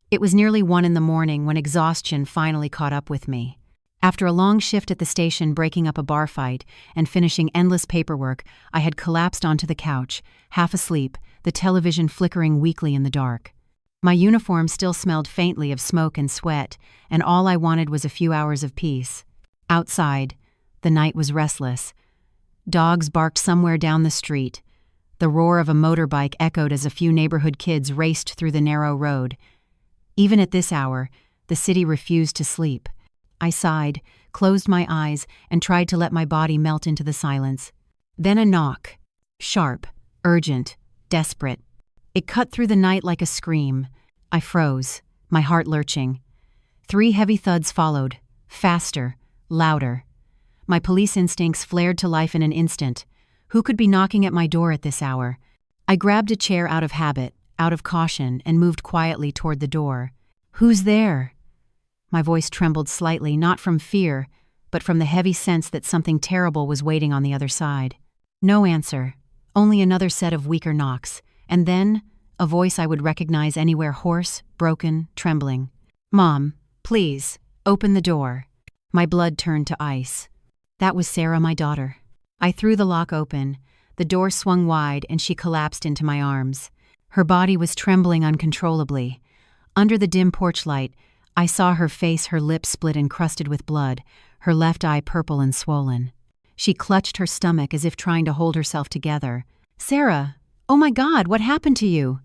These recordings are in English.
It was nearly 1 in the morning when exhaustion finally caught up with me. After a long shift at the station breaking up a bar fight and finishing endless paperwork, I had collapsed onto the couch, half asleep, the television flickering weakly in the dark. My uniform still smelled faintly of smoke and sweat, and all I wanted was a few hours of peace. Outside, the night was restless. Dogs barked somewhere down the street. The roar of a motorbike echoed as a few neighborhood kids raced through the narrow road. Even at this hour, the city refused to sleep. I sighed, closed my eyes, and tried to let my body melt into the silence. Then a knock. Sharp, urgent, desperate. It cut through the night like a scream. I froze, my heart lurching. 3 heavy thuds followed, faster, louder. My police instincts flared to life in an instant. Who could be knocking at my door at this hour? I grabbed a chair out of habit, out of caution, and moved quietly toward the door. "Who's there?" My voice trembled slightly, not from fear, but from the heavy sense that something terrible was waiting on the other side. No answer, only another set of weaker knocks, and then a voice I would recognize anywhere, hoarse, broken, trembling. "Mom, please, open the door." My blood turned to ice. That was Sarah, my daughter. I threw the lock open. The door swung wide, and she collapsed into my arms. Her body was trembling uncontrollably. Under the dim porch light, I saw her face, her lips split and crusted with blood, her left eye purple and swollen. She clutched her stomach as if trying to hold herself together. "Sarah, oh my God, what happened to you?"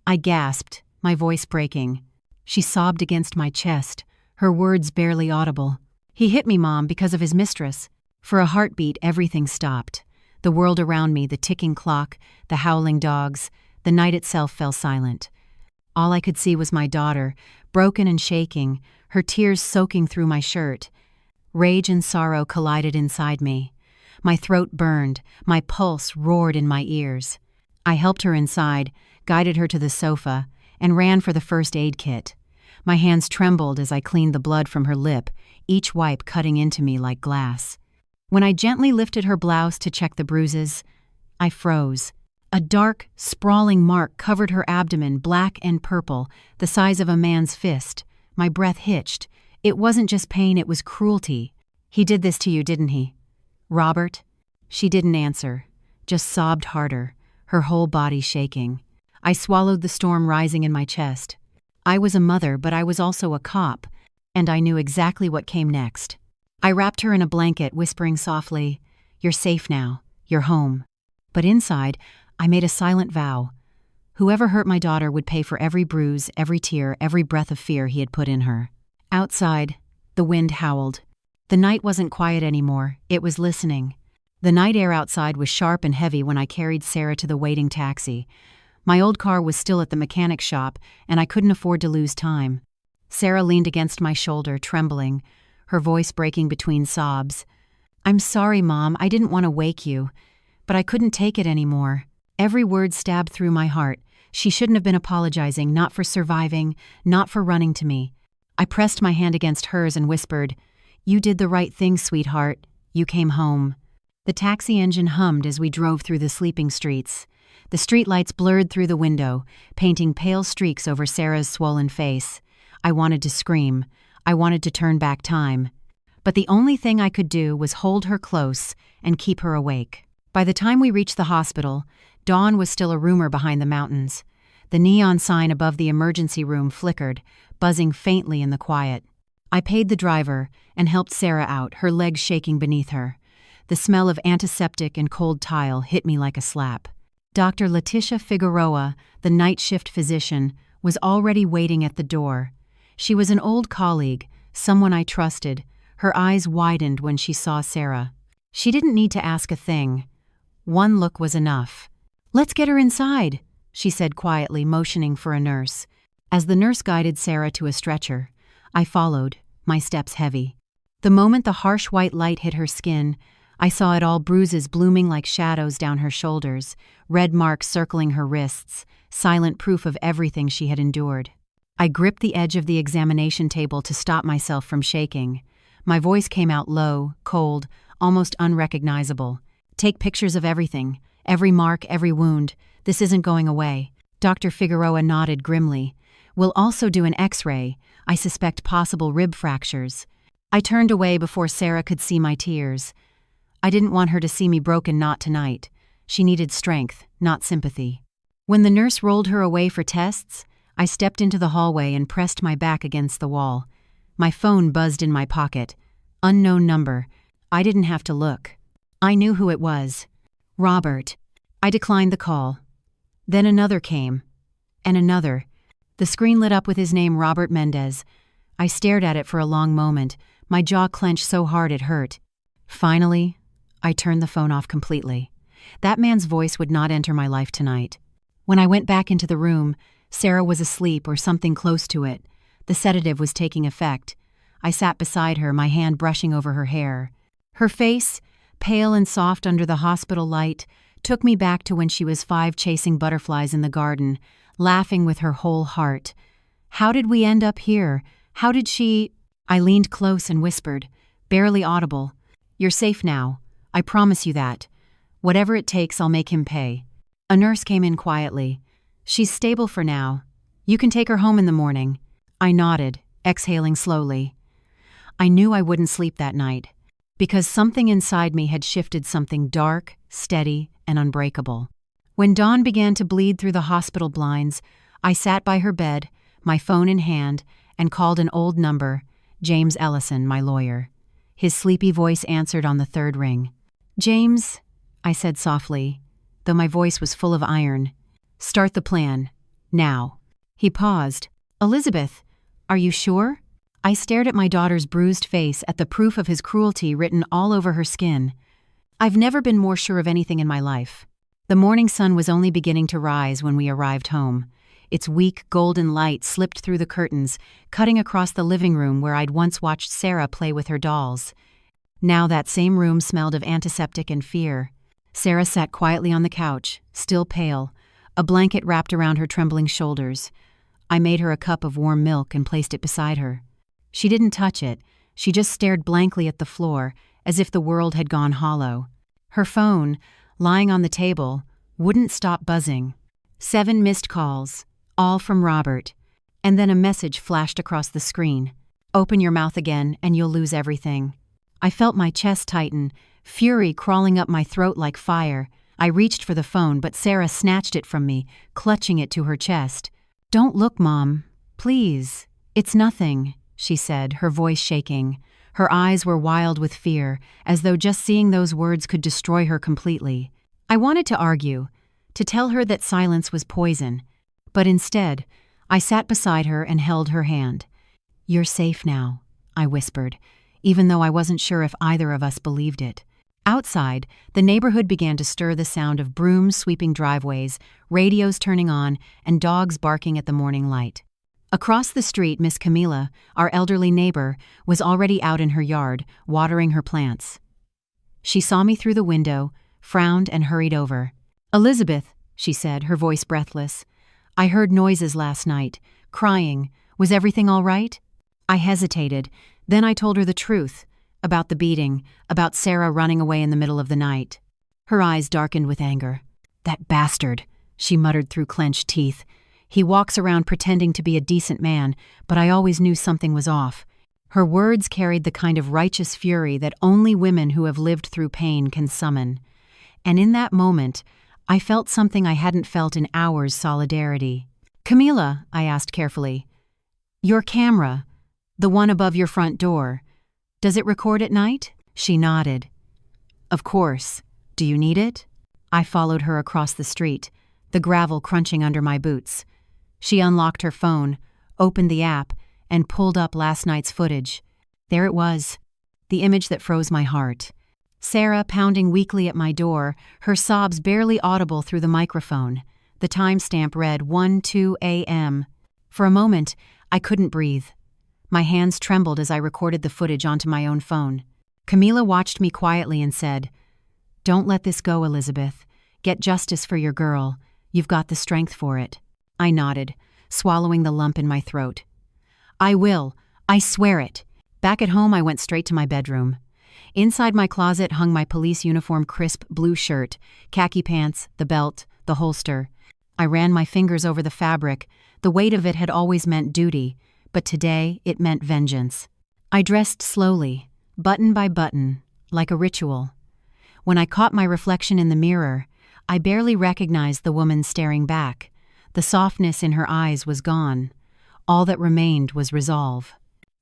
I gasped, my voice breaking. She sobbed against my chest, her words barely audible. "He hit me, Mom, because of his mistress." For a heartbeat, everything stopped. The world around me, the ticking clock, the howling dogs, the night itself fell silent. All I could see was my daughter, broken and shaking, her tears soaking through my shirt. Rage and sorrow collided inside me. My throat burned, my pulse roared in my ears. I helped her inside, guided her to the sofa, and ran for the first aid kit. My hands trembled as I cleaned the blood from her lip, each wipe cutting into me like glass. When I gently lifted her blouse to check the bruises, I froze. A dark, sprawling mark covered her abdomen, black and purple, the size of a man's fist. My breath hitched. It wasn't just pain, it was cruelty. "He did this to you, didn't he?" "Robert?" She didn't answer, just sobbed harder, her whole body shaking. I swallowed the storm rising in my chest. I was a mother, but I was also a cop, and I knew exactly what came next. I wrapped her in a blanket, whispering softly, "You're safe now. You're home." But inside, I made a silent vow. Whoever hurt my daughter would pay for every bruise, every tear, every breath of fear he had put in her. Outside, the wind howled. The night wasn't quiet anymore, it was listening. The night air outside was sharp and heavy when I carried Sarah to the waiting taxi. My old car was still at the mechanic shop, and I couldn't afford to lose time. Sarah leaned against my shoulder, trembling, her voice breaking between sobs. "I'm sorry, Mom, I didn't want to wake you, but I couldn't take it anymore." Every word stabbed through my heart. She shouldn't have been apologizing, not for surviving, not for running to me. I pressed my hand against hers and whispered, "You did the right thing, sweetheart. You came home." The taxi engine hummed as we drove through the sleeping streets. The streetlights blurred through the window, painting pale streaks over Sarah's swollen face. I wanted to scream. I wanted to turn back time. But the only thing I could do was hold her close and keep her awake. By the time we reached the hospital, dawn was still a rumor behind the mountains. The neon sign above the emergency room flickered, buzzing faintly in the quiet. I paid the driver and helped Sarah out, her legs shaking beneath her. The smell of antiseptic and cold tile hit me like a slap. Dr. Letitia Figueroa, the night shift physician, was already waiting at the door. She was an old colleague, someone I trusted. Her eyes widened when she saw Sarah. She didn't need to ask a thing. One look was enough. "Let's get her inside," she said quietly, motioning for a nurse. As the nurse guided Sarah to a stretcher, I followed, my steps heavy. The moment the harsh white light hit her skin, I saw it all, bruises blooming like shadows down her shoulders, red marks circling her wrists, silent proof of everything she had endured. I gripped the edge of the examination table to stop myself from shaking. My voice came out low, cold, almost unrecognizable. "Take pictures of everything. Every mark, every wound. This isn't going away." Dr. Figueroa nodded grimly. We'll also do an x-ray. I suspect possible rib fractures. I turned away before Sarah could see my tears. I didn't want her to see me broken, not tonight. She needed strength, not sympathy. When the nurse rolled her away for tests, I stepped into the hallway and pressed my back against the wall. My phone buzzed in my pocket. Unknown number. I didn't have to look. I knew who it was. Robert. I declined the call. Then another came. And another. The screen lit up with his name, Robert Mendez. I stared at it for a long moment, my jaw clenched so hard it hurt. Finally, I turned the phone off completely. That man's voice would not enter my life tonight. When I went back into the room, Sarah was asleep or something close to it. The sedative was taking effect. I sat beside her, my hand brushing over her hair. Her face, pale and soft under the hospital light, took me back to when she was 5 chasing butterflies in the garden, laughing with her whole heart. How did we end up here? How did she— I leaned close and whispered, barely audible, "You're safe now. I promise you that. Whatever it takes, I'll make him pay." A nurse came in quietly. "She's stable for now. You can take her home in the morning." I nodded, exhaling slowly. I knew I wouldn't sleep that night, because something inside me had shifted, something dark, steady, and unbreakable. When dawn began to bleed through the hospital blinds, I sat by her bed, my phone in hand, and called an old number, James Ellison, my lawyer. His sleepy voice answered on the 3rd ring. "James," I said softly, though my voice was full of iron. "Start the plan. Now." He paused. "Elizabeth, are you sure?" I stared at my daughter's bruised face, at the proof of his cruelty written all over her skin. I've never been more sure of anything in my life. The morning sun was only beginning to rise when we arrived home. Its weak, golden light slipped through the curtains, cutting across the living room where I'd once watched Sarah play with her dolls. Now that same room smelled of antiseptic and fear. Sarah sat quietly on the couch, still pale, a blanket wrapped around her trembling shoulders. I made her a cup of warm milk and placed it beside her. She didn't touch it. She just stared blankly at the floor, as if the world had gone hollow. Her phone, lying on the table, wouldn't stop buzzing. 7 missed calls, all from Robert. And then a message flashed across the screen. "Open your mouth again and you'll lose everything." I felt my chest tighten, fury crawling up my throat like fire. I reached for the phone, but Sarah snatched it from me, clutching it to her chest. "Don't look, Mom. Please. It's nothing," she said, her voice shaking. Her eyes were wild with fear, as though just seeing those words could destroy her completely. I wanted to argue, to tell her that silence was poison, but instead, I sat beside her and held her hand. "You're safe now," I whispered, even though I wasn't sure if either of us believed it. Outside, the neighborhood began to stir, the sound of brooms sweeping driveways, radios turning on, and dogs barking at the morning light. Across the street, Miss Camila, our elderly neighbor, was already out in her yard, watering her plants. She saw me through the window, frowned, and hurried over. "Elizabeth," she said, her voice breathless, "I heard noises last night, crying. Was everything all right?" I hesitated. Then I told her the truth, about the beating, about Sarah running away in the middle of the night. Her eyes darkened with anger. "That bastard," she muttered through clenched teeth. "He walks around pretending to be a decent man, but I always knew something was off." Her words carried the kind of righteous fury that only women who have lived through pain can summon. And in that moment, I felt something I hadn't felt in hours: solidarity. "Camila," I asked carefully, "your camera, the one above your front door, does it record at night?" She nodded. "Of course. Do you need it?" I followed her across the street, the gravel crunching under my boots. She unlocked her phone, opened the app, and pulled up last night's footage. There it was, the image that froze my heart. Sarah pounding weakly at my door, her sobs barely audible through the microphone. The timestamp read 1:02 a.m. For a moment, I couldn't breathe. My hands trembled as I recorded the footage onto my own phone. Camila watched me quietly and said, "Don't let this go, Elizabeth. Get justice for your girl. You've got the strength for it." I nodded, swallowing the lump in my throat. "I will. I swear it." Back at home, I went straight to my bedroom. Inside my closet hung my police uniform, crisp blue shirt, khaki pants, the belt, the holster. I ran my fingers over the fabric, The weight of it had always meant duty, but today it meant vengeance. I dressed slowly, button by button, like a ritual. When I caught my reflection in the mirror, I barely recognized the woman staring back. The softness in her eyes was gone. All that remained was resolve.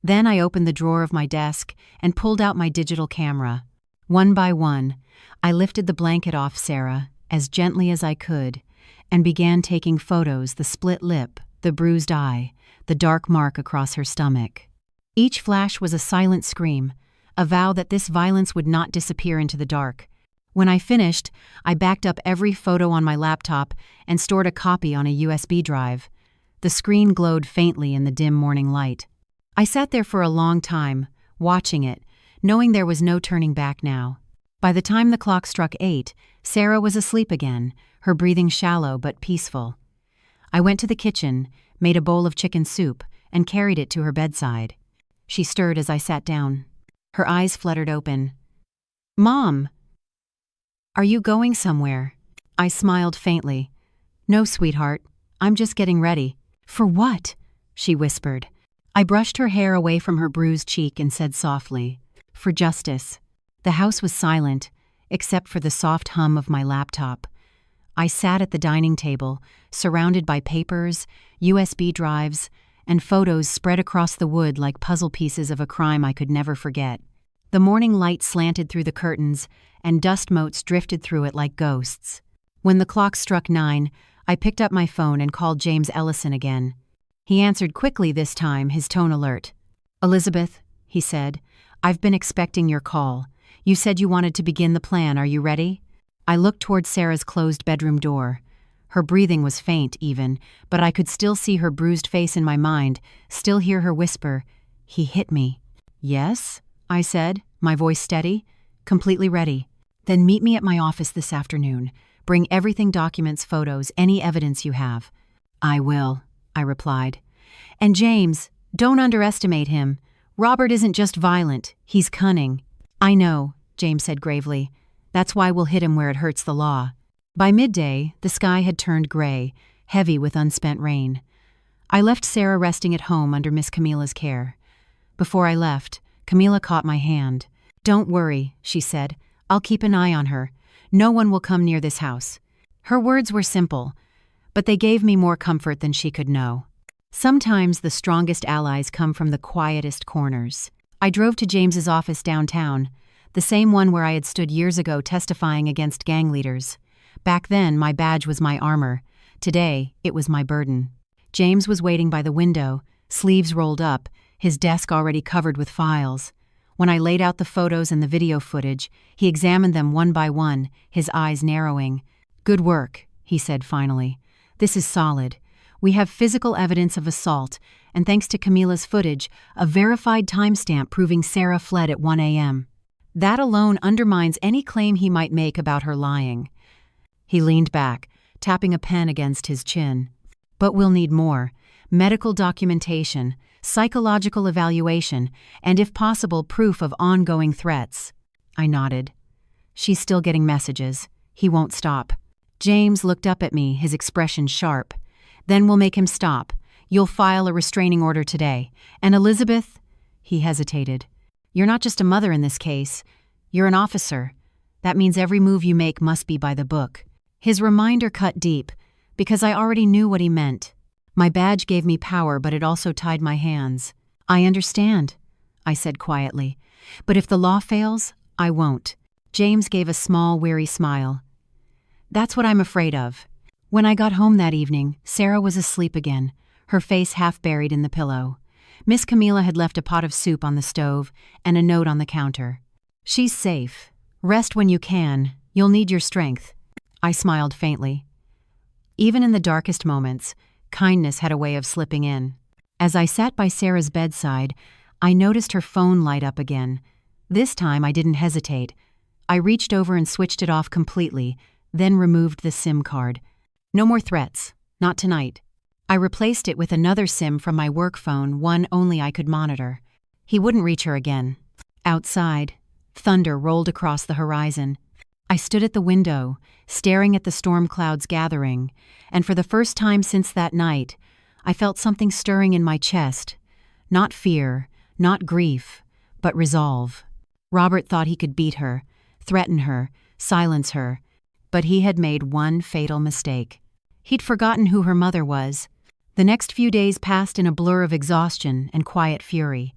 Then I opened the drawer of my desk and pulled out my digital camera. One by one, I lifted the blanket off Sarah, as gently as I could, and began taking photos: the split lip, the bruised eye, the dark mark across her stomach. Each flash was a silent scream, a vow that this violence would not disappear into the dark. When I finished, I backed up every photo on my laptop and stored a copy on a USB drive. The screen glowed faintly in the dim morning light. I sat there for a long time, watching it, knowing there was no turning back now. By the time the clock struck 8, Sarah was asleep again, her breathing shallow but peaceful. I went to the kitchen, made a bowl of chicken soup, and carried it to her bedside. She stirred as I sat down. Her eyes fluttered open. "Mom! Are you going somewhere?" I smiled faintly. "No, sweetheart. I'm just getting ready." "For what?" she whispered. I brushed her hair away from her bruised cheek and said softly, "For justice." The house was silent, except for the soft hum of my laptop. I sat at the dining table, surrounded by papers, USB drives, and photos spread across the wood like puzzle pieces of a crime I could never forget. The morning light slanted through the curtains, and dust motes drifted through it like ghosts. When the clock struck 9, I picked up my phone and called James Ellison again. He answered quickly this time, his tone alert. "Elizabeth," he said, "I've been expecting your call. You said you wanted to begin the plan. Are you ready?" I looked toward Sarah's closed bedroom door. Her breathing was faint, even, but I could still see her bruised face in my mind, still hear her whisper, "He hit me." "Yes?" I said, my voice steady. "Completely ready." "Then meet me at my office this afternoon. Bring everything: documents, photos, any evidence you have." "I will," I replied. "And James, don't underestimate him. Robert isn't just violent, he's cunning." "I know," James said gravely. "That's why we'll hit him where it hurts the law." By midday, the sky had turned gray, heavy with unspent rain. I left Sarah resting at home under Miss Camilla's care. Before I left, Camilla caught my hand. "Don't worry," she said. "I'll keep an eye on her. No one will come near this house." Her words were simple, but they gave me more comfort than she could know. Sometimes the strongest allies come from the quietest corners. I drove to James's office downtown, the same one where I had stood years ago testifying against gang leaders. Back then, my badge was my armor. Today, it was my burden. James was waiting by the window, sleeves rolled up, his desk already covered with files. When I laid out the photos and the video footage, he examined them one by one, his eyes narrowing. "Good work," he said finally. "This is solid. We have physical evidence of assault, and thanks to Camilla's footage, a verified timestamp proving Sarah fled at 1 a.m. That alone undermines any claim he might make about her lying." He leaned back, tapping a pen against his chin. "But we'll need more: medical documentation, psychological evaluation, and if possible, proof of ongoing threats." I nodded. "She's still getting messages. He won't stop." James looked up at me, his expression sharp. "Then we'll make him stop. You'll file a restraining order today. And Elizabeth," he hesitated, "you're not just a mother in this case. You're an officer. That means every move you make must be by the book." His reminder cut deep, because I already knew what he meant. My badge gave me power, but it also tied my hands. "I understand," I said quietly. "But if the law fails, I won't." James gave a small, weary smile. "That's what I'm afraid of." When I got home that evening, Sarah was asleep again, her face half buried in the pillow. Miss Camilla had left a pot of soup on the stove and a note on the counter. "She's safe. Rest when you can. You'll need your strength." I smiled faintly. Even in the darkest moments, kindness had a way of slipping in. As I sat by Sarah's bedside, I noticed her phone light up again. This time I didn't hesitate. I reached over and switched it off completely, then removed the SIM card. No more threats. Not tonight. I replaced it with another SIM from my work phone, one only I could monitor. He wouldn't reach her again. Outside, thunder rolled across the horizon. I stood at the window, staring at the storm clouds gathering, and for the first time since that night, I felt something stirring in my chest. Not fear, not grief, but resolve. Robert thought he could beat her, threaten her, silence her, but he had made one fatal mistake. He'd forgotten who her mother was. The next few days passed in a blur of exhaustion and quiet fury.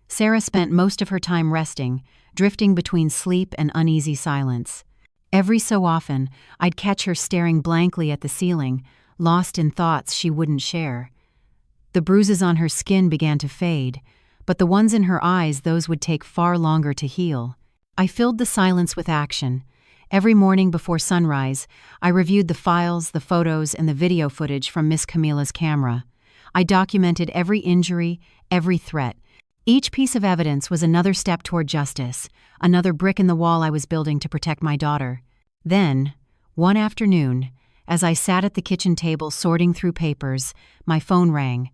Sarah spent most of her time resting, drifting between sleep and uneasy silence. Every so often, I'd catch her staring blankly at the ceiling, lost in thoughts she wouldn't share. The bruises on her skin began to fade, but the ones in her eyes, those would take far longer to heal. I filled the silence with action. Every morning before sunrise, I reviewed the files, the photos, and the video footage from Miss Camila's camera. I documented every injury, every threat. Each piece of evidence was another step toward justice, another brick in the wall I was building to protect my daughter. Then, one afternoon, as I sat at the kitchen table sorting through papers, my phone rang.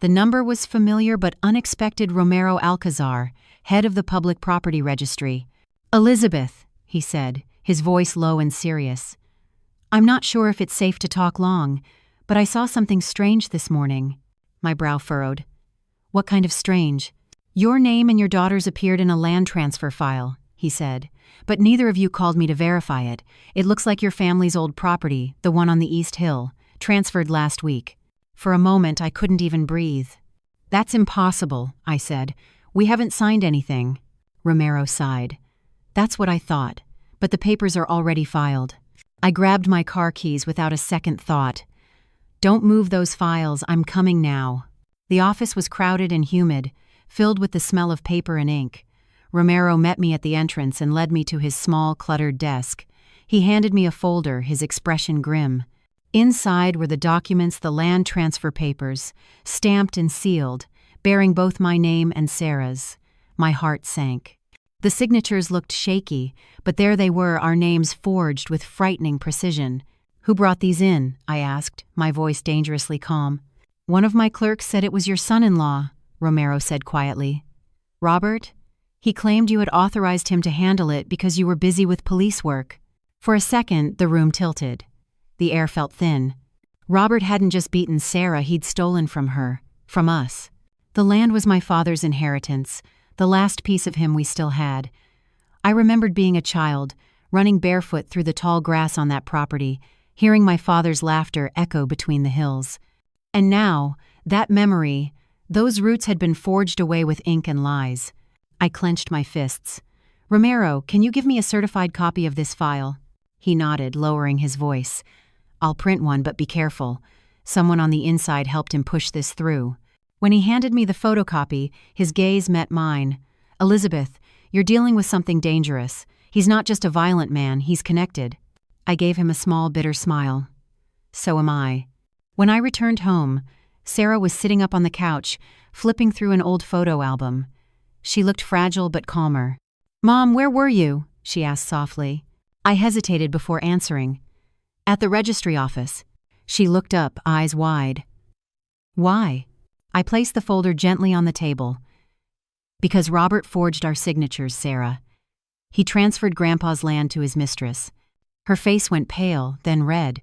The number was familiar but unexpected. Romero Alcazar, head of the Public Property Registry. "Elizabeth," he said, his voice low and serious. "I'm not sure if it's safe to talk long, but I saw something strange this morning." My brow furrowed. "What kind of strange?" "Your name and your daughter's appeared in a land transfer file," he said, "but neither of you called me to verify it. It looks like your family's old property, the one on the East Hill, transferred last week." For a moment, I couldn't even breathe. "That's impossible," I said. "We haven't signed anything." Romero sighed. "That's what I thought, but the papers are already filed." I grabbed my car keys without a second thought. "Don't move those files, I'm coming now." The office was crowded and humid, filled with the smell of paper and ink. Romero met me at the entrance and led me to his small, cluttered desk. He handed me a folder, his expression grim. Inside were the documents, the land transfer papers, stamped and sealed, bearing both my name and Sarah's. My heart sank. The signatures looked shaky, but there they were, our names forged with frightening precision. "Who brought these in?" I asked, my voice dangerously calm. "One of my clerks said it was your son-in-law," Romero said quietly. "Robert? He claimed you had authorized him to handle it because you were busy with police work." For a second, the room tilted. The air felt thin. Robert hadn't just beaten Sarah, he'd stolen from her, from us. The land was my father's inheritance, the last piece of him we still had. I remembered being a child, running barefoot through the tall grass on that property, hearing my father's laughter echo between the hills. And now, that memory, those roots had been forged away with ink and lies. I clenched my fists. "Romero, can you give me a certified copy of this file?" He nodded, lowering his voice. "I'll print one, but be careful. Someone on the inside helped him push this through." When he handed me the photocopy, his gaze met mine. "Elizabeth, you're dealing with something dangerous. He's not just a violent man, he's connected." I gave him a small, bitter smile. "So am I." When I returned home, Sarah was sitting up on the couch, flipping through an old photo album. She looked fragile but calmer. "Mom, where were you?" she asked softly. I hesitated before answering. "At the registry office." She looked up, eyes wide. "Why?" I placed the folder gently on the table. "Because Robert forged our signatures, Sarah. He transferred Grandpa's land to his mistress." Her face went pale, then red.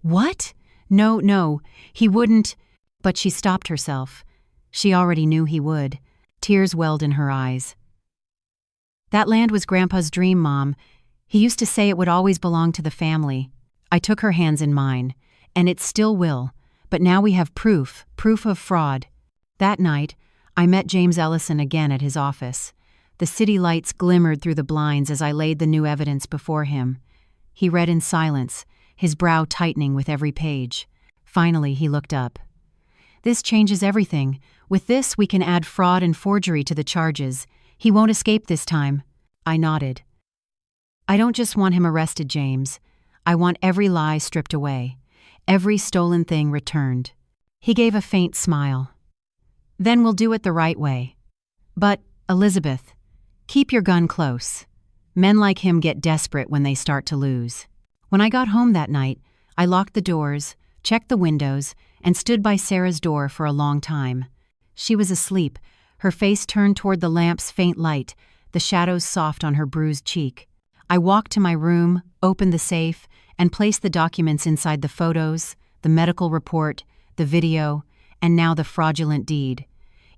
"What? No, he wouldn't." But she stopped herself. She already knew he would. Tears welled in her eyes. "That land was Grandpa's dream, Mom. He used to say it would always belong to the family." I took her hands in mine. "And it still will. But now we have proof of fraud." That night, I met James Ellison again at his office. The city lights glimmered through the blinds as I laid the new evidence before him. He read in silence, his brow tightening with every page. Finally, he looked up. "This changes everything. With this, we can add fraud and forgery to the charges. He won't escape this time." I nodded. "I don't just want him arrested, James. I want every lie stripped away, every stolen thing returned." He gave a faint smile. "Then we'll do it the right way. But, Elizabeth, keep your gun close. Men like him get desperate when they start to lose." When I got home that night, I locked the doors, checked the windows, and stood by Sarah's door for a long time. She was asleep, her face turned toward the lamp's faint light, the shadows soft on her bruised cheek. I walked to my room, opened the safe, and placed the documents inside the photos, the medical report, the video, and now the fraudulent deed.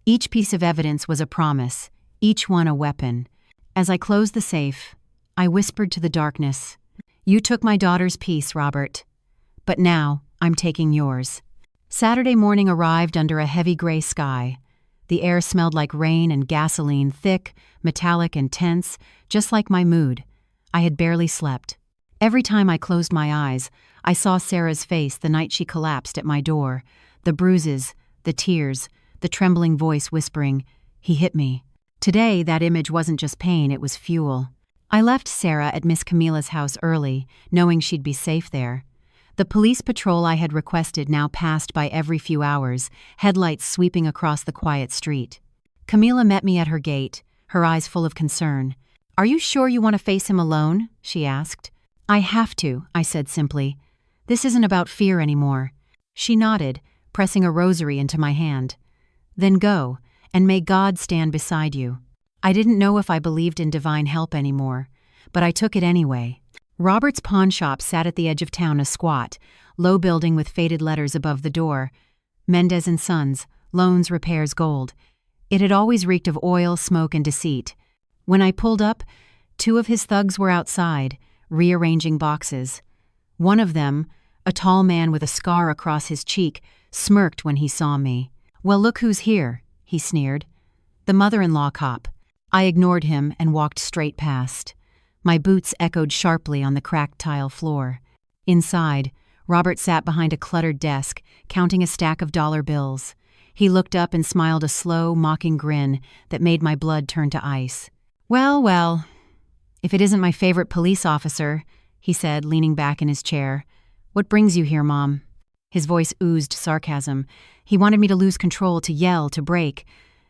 Each piece of evidence was a promise, each one a weapon. As I closed the safe, I whispered to the darkness, "You took my daughter's peace, Robert. But now, I'm taking yours." Saturday morning arrived under a heavy gray sky. The air smelled like rain and gasoline, thick, metallic, and tense, just like my mood. I had barely slept. Every time I closed my eyes, I saw Sarah's face the night she collapsed at my door. The bruises, the tears, the trembling voice whispering, "He hit me." Today, that image wasn't just pain, it was fuel. I left Sarah at Miss Camilla's house early, knowing she'd be safe there. The police patrol I had requested now passed by every few hours, headlights sweeping across the quiet street. Camilla met me at her gate, her eyes full of concern. "Are you sure you want to face him alone?" she asked. "I have to," I said simply. "This isn't about fear anymore." She nodded, pressing a rosary into my hand. "Then go, and may God stand beside you." I didn't know if I believed in divine help anymore, but I took it anyway. Robert's pawn shop sat at the edge of town, a squat, low building with faded letters above the door. Mendez and Sons, Loans, Repairs, Gold. It had always reeked of oil, smoke, and deceit. When I pulled up, 2 of his thugs were outside, rearranging boxes. One of them, a tall man with a scar across his cheek, smirked when he saw me. "Well, look who's here," he sneered. "The mother-in-law cop." I ignored him and walked straight past. My boots echoed sharply on the cracked tile floor. Inside, Robert sat behind a cluttered desk, counting a stack of dollar bills. He looked up and smiled a slow, mocking grin that made my blood turn to ice. "Well, well, if it isn't my favorite police officer," he said, leaning back in his chair. "What brings you here, Mom?" His voice oozed sarcasm. He wanted me to lose control, to yell, to break.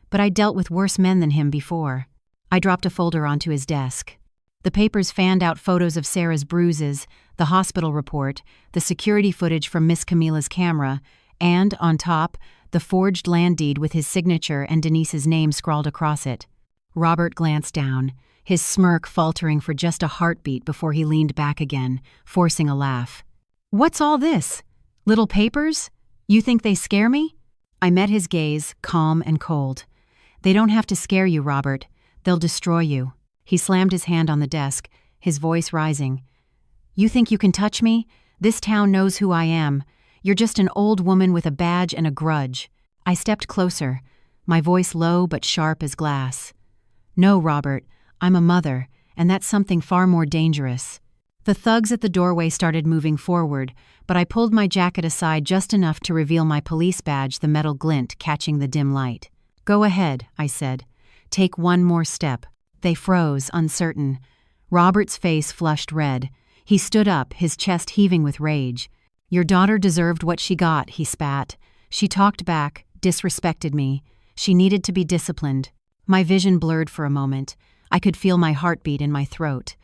But I'd dealt with worse men than him before. I dropped a folder onto his desk. The papers fanned out photos of Sarah's bruises, the hospital report, the security footage from Miss Camilla's camera, and, on top, the forged land deed with his signature and Denise's name scrawled across it. Robert glanced down, his smirk faltering for just a heartbeat before he leaned back again, forcing a laugh. "What's all this? Little papers? You think they scare me?" I met his gaze, calm and cold. "They don't have to scare you, Robert. They'll destroy you." He slammed his hand on the desk, his voice rising. "You think you can touch me? This town knows who I am. You're just an old woman with a badge and a grudge." I stepped closer, my voice low but sharp as glass. "No, Robert, I'm a mother, and that's something far more dangerous." The thugs at the doorway started moving forward, but I pulled my jacket aside just enough to reveal my police badge, the metal glint catching the dim light. "Go ahead," I said. "Take one more step." They froze, uncertain. Robert's face flushed red. He stood up, his chest heaving with rage. "Your daughter deserved what she got," he spat. "She talked back, disrespected me. She needed to be disciplined." My vision blurred for a moment. I could feel my heartbeat in my throat.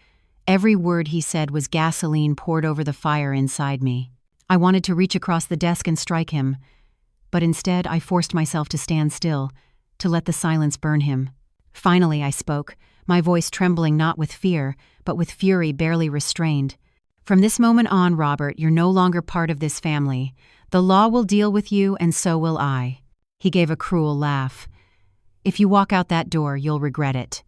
Every word he said was gasoline poured over the fire inside me. I wanted to reach across the desk and strike him, but instead I forced myself to stand still, to let the silence burn him. Finally I spoke, my voice trembling not with fear, but with fury barely restrained. "From this moment on, Robert, you're no longer part of this family. The law will deal with you, and so will I." He gave a cruel laugh. "If you walk out that door, you'll regret it.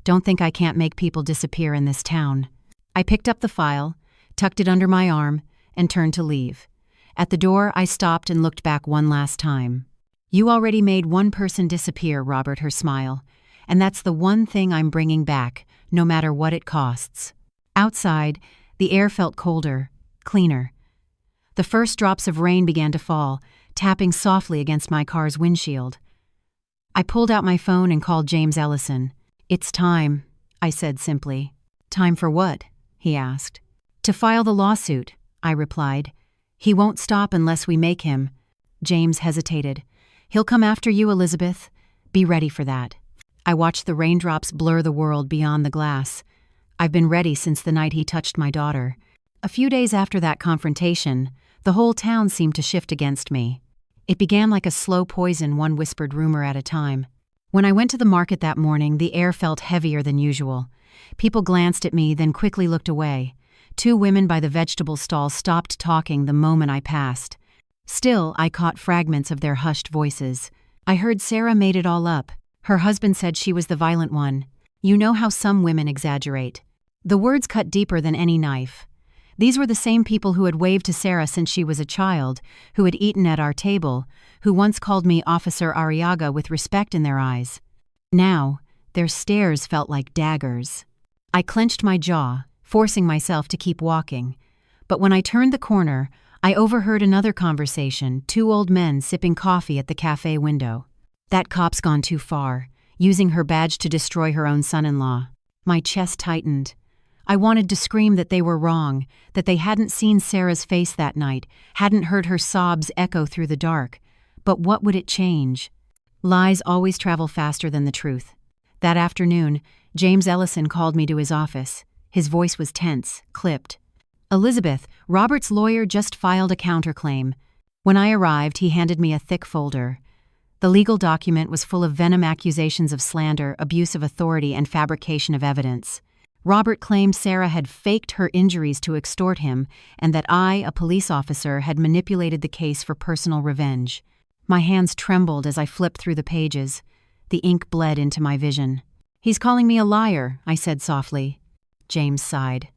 Don't think I can't make people disappear in this town." I picked up the file, tucked it under my arm, and turned to leave. At the door, I stopped and looked back one last time. "You already made one person disappear, Robert," her smile. "And that's the one thing I'm bringing back, no matter what it costs." Outside, the air felt colder, cleaner. The first drops of rain began to fall, tapping softly against my car's windshield. I pulled out my phone and called James Ellison. "It's time," I said simply. "Time for what?" he asked. "To file the lawsuit," I replied. "He won't stop unless we make him." James hesitated. "He'll come after you, Elizabeth. Be ready for that." I watched the raindrops blur the world beyond the glass. I've been ready since the night he touched my daughter. A few days after that confrontation, the whole town seemed to shift against me. It began like a slow poison, one whispered rumor at a time. When I went to the market that morning, the air felt heavier than usual. People glanced at me, then quickly looked away. 2 women by the vegetable stall stopped talking the moment I passed. Still, I caught fragments of their hushed voices. I heard Sarah made it all up. Her husband said she was the violent one. You know how some women exaggerate. The words cut deeper than any knife. These were the same people who had waved to Sarah since she was a child, who had eaten at our table, who once called me Officer Arriaga with respect in their eyes. Now, their stares felt like daggers. I clenched my jaw, forcing myself to keep walking. But when I turned the corner, I overheard another conversation, two old men sipping coffee at the cafe window. That cop's gone too far, using her badge to destroy her own son-in-law. My chest tightened. I wanted to scream that they were wrong, that they hadn't seen Sarah's face that night, hadn't heard her sobs echo through the dark. But what would it change? Lies always travel faster than the truth. That afternoon, James Ellison called me to his office. His voice was tense, clipped. "Elizabeth, Robert's lawyer just filed a counterclaim." When I arrived, he handed me a thick folder. The legal document was full of venom accusations of slander, abuse of authority, and fabrication of evidence. Robert claimed Sarah had faked her injuries to extort him, and that I, a police officer, had manipulated the case for personal revenge. My hands trembled as I flipped through the pages. The ink bled into my vision. "He's calling me a liar," I said softly. James sighed.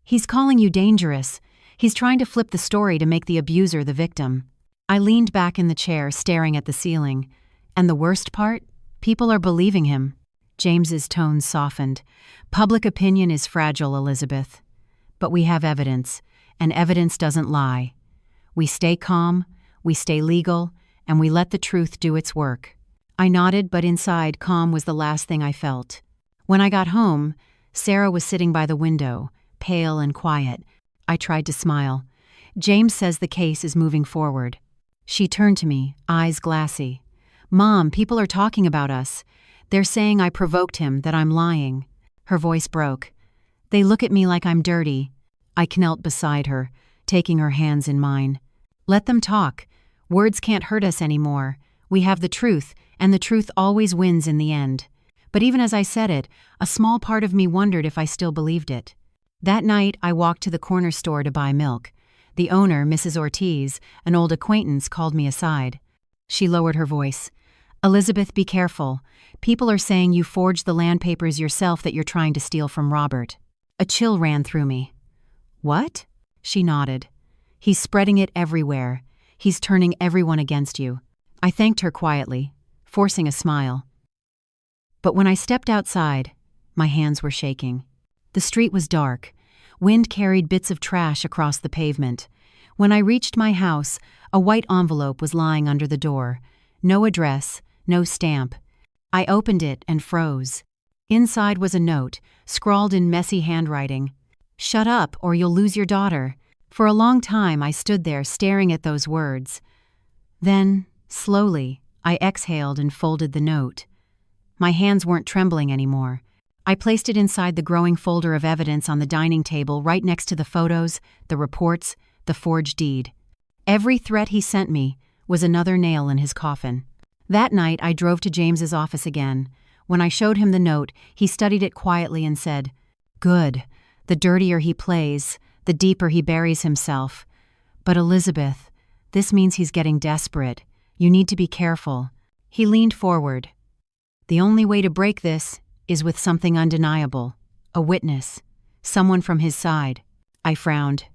"He's calling you dangerous. He's trying to flip the story to make the abuser the victim." I leaned back in the chair, staring at the ceiling. "And the worst part? People are believing him." James's tone softened. "Public opinion is fragile, Elizabeth. But we have evidence, and evidence doesn't lie. We stay calm, we stay legal, and we let the truth do its work." I nodded, but inside, calm was the last thing I felt. When I got home, Sarah was sitting by the window, pale and quiet. I tried to smile. "James says the case is moving forward." She turned to me, eyes glassy. "Mom, people are talking about us. They're saying I provoked him, that I'm lying." Her voice broke. "They look at me like I'm dirty." I knelt beside her, taking her hands in mine. "Let them talk. Words can't hurt us anymore. We have the truth, and the truth always wins in the end." But even as I said it, a small part of me wondered if I still believed it. That night, I walked to the corner store to buy milk. The owner, Mrs. Ortiz, an old acquaintance, called me aside. She lowered her voice. "Elizabeth, be careful. People are saying you forged the land papers yourself that you're trying to steal from Robert." A chill ran through me. "What?" She nodded. "He's spreading it everywhere. He's turning everyone against you." I thanked her quietly, forcing a smile. But when I stepped outside, my hands were shaking. The street was dark. Wind carried bits of trash across the pavement. When I reached my house, a white envelope was lying under the door. No address, no stamp. I opened it and froze. Inside was a note, scrawled in messy handwriting. "Shut up, or you'll lose your daughter." For a long time I stood there staring at those words. Then, slowly, I exhaled and folded the note. My hands weren't trembling anymore. I placed it inside the growing folder of evidence on the dining table right next to the photos, the reports, the forged deed. Every threat he sent me was another nail in his coffin. That night I drove to James's office again. When I showed him the note, he studied it quietly and said, "Good. The dirtier he plays, the deeper he buries himself. But Elizabeth, this means he's getting desperate. You need to be careful." He leaned forward. "The only way to break this is with something undeniable. A witness. Someone from his side." I frowned.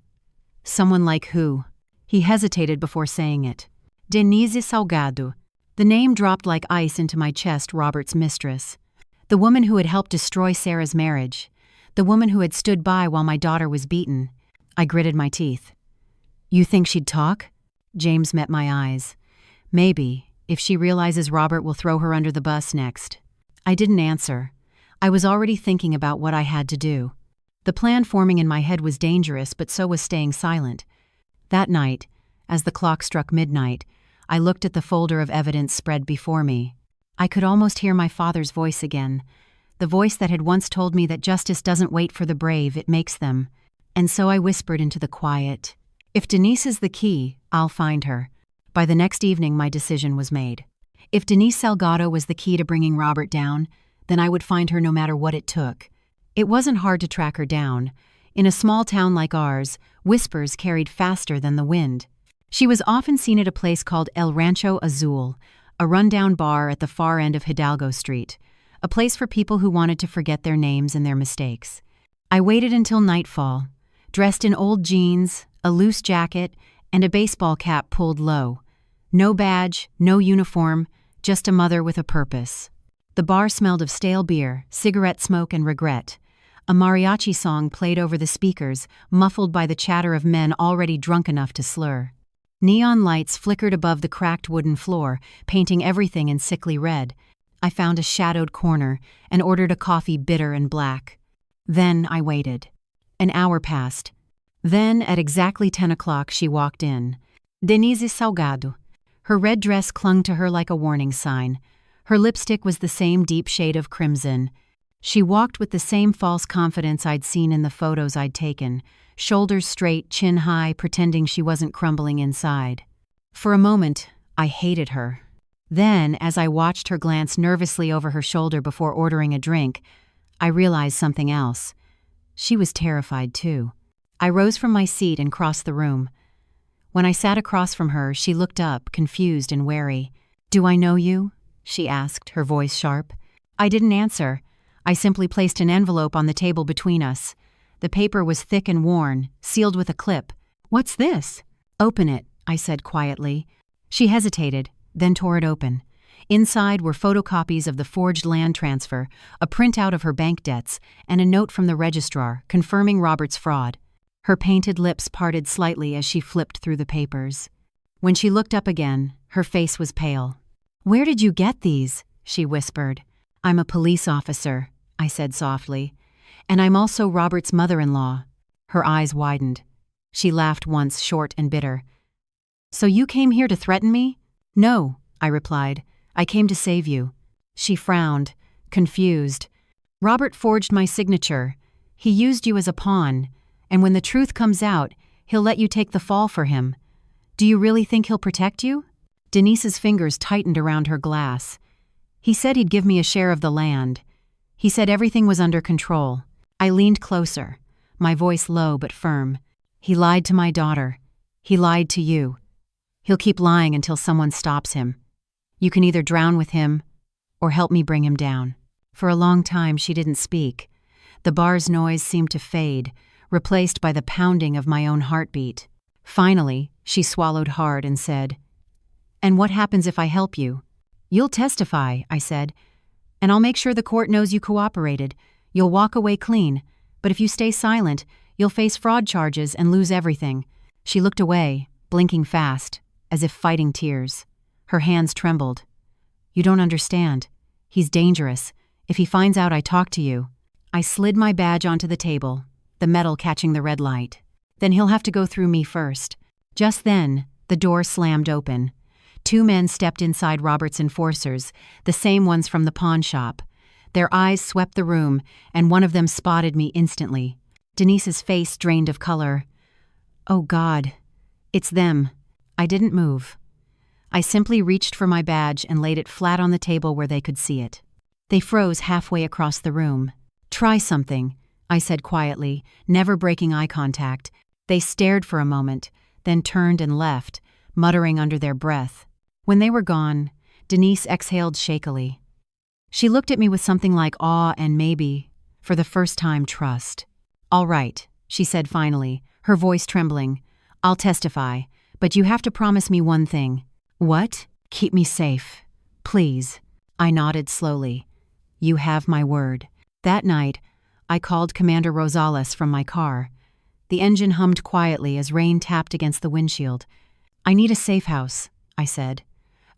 "Someone like who?" He hesitated before saying it. "Denise Salgado." The name dropped like ice into my chest. Robert's mistress. The woman who had helped destroy Sarah's marriage. The woman who had stood by while my daughter was beaten. I gritted my teeth. "You think she'd talk?" James met my eyes. "Maybe, if she realizes Robert will throw her under the bus next." I didn't answer. I was already thinking about what I had to do. The plan forming in my head was dangerous, but so was staying silent. That night, as the clock struck midnight, I looked at the folder of evidence spread before me. I could almost hear my father's voice again, the voice that had once told me that justice doesn't wait for the brave, it makes them. And so I whispered into the quiet, "If Denise is the key, I'll find her." By the next evening, my decision was made. If Denise Salgado was the key to bringing Robert down, then I would find her no matter what it took. It wasn't hard to track her down. In a small town like ours, whispers carried faster than the wind. She was often seen at a place called El Rancho Azul, a rundown bar at the far end of Hidalgo Street, a place for people who wanted to forget their names and their mistakes. I waited until nightfall, dressed in old jeans, a loose jacket, and a baseball cap pulled low. No badge, no uniform, just a mother with a purpose. The bar smelled of stale beer, cigarette smoke, and regret. A mariachi song played over the speakers, muffled by the chatter of men already drunk enough to slur. Neon lights flickered above the cracked wooden floor, painting everything in sickly red. I found a shadowed corner and ordered a coffee bitter and black. Then I waited. An hour passed. Then, at exactly 10 o'clock, she walked in. Denise Salgado. Her red dress clung to her like a warning sign. Her lipstick was the same deep shade of crimson. She walked with the same false confidence I'd seen in the photos I'd taken, shoulders straight, chin high, pretending she wasn't crumbling inside. For a moment, I hated her. Then, as I watched her glance nervously over her shoulder before ordering a drink, I realized something else. She was terrified, too. I rose from my seat and crossed the room. When I sat across from her, she looked up, confused and wary. "Do I know you?" she asked, her voice sharp. I didn't answer. I simply placed an envelope on the table between us. The paper was thick and worn, sealed with a clip. "What's this?" "Open it," I said quietly. She hesitated, then tore it open. Inside were photocopies of the forged land transfer, a printout of her bank debts, and a note from the registrar confirming Robert's fraud. Her painted lips parted slightly as she flipped through the papers. When she looked up again, her face was pale. "Where did you get these?" she whispered. "I'm a police officer," I said softly. "And I'm also Robert's mother-in-law." Her eyes widened. She laughed once, short and bitter. "So you came here to threaten me?" "No," I replied. "I came to save you." She frowned, confused. "Robert forged my signature. He used you as a pawn, and when the truth comes out, he'll let you take the fall for him. Do you really think he'll protect you?" Denise's fingers tightened around her glass. "He said he'd give me a share of the land. He said everything was under control." I leaned closer, my voice low but firm. "He lied to my daughter. He lied to you. He'll keep lying until someone stops him. You can either drown with him or help me bring him down." For a long time she didn't speak. The bar's noise seemed to fade, replaced by the pounding of my own heartbeat. Finally, she swallowed hard and said, "And what happens if I help you?" "You'll testify," I said, "and I'll make sure the court knows you cooperated. You'll walk away clean, but if you stay silent, you'll face fraud charges and lose everything." She looked away, blinking fast, as if fighting tears. Her hands trembled. "You don't understand. He's dangerous. If he finds out I talked to you." I slid my badge onto the table, the metal catching the red light. "Then he'll have to go through me first." Just then, the door slammed open. 2 men stepped inside Robert's enforcers, the same ones from the pawn shop. Their eyes swept the room, and one of them spotted me instantly. Denise's face drained of color. "Oh God, it's them." I didn't move. I simply reached for my badge and laid it flat on the table where they could see it. They froze halfway across the room. "Try something," I said quietly, never breaking eye contact. They stared for a moment, then turned and left, muttering under their breath. When they were gone, Denise exhaled shakily. She looked at me with something like awe and maybe, for the first time, trust. "All right," she said finally, her voice trembling. "I'll testify, but you have to promise me one thing." "What?" "Keep me safe. Please." I nodded slowly. "You have my word." That night, I called Commander Rosales from my car. The engine hummed quietly as rain tapped against the windshield. "I need a safe house," I said.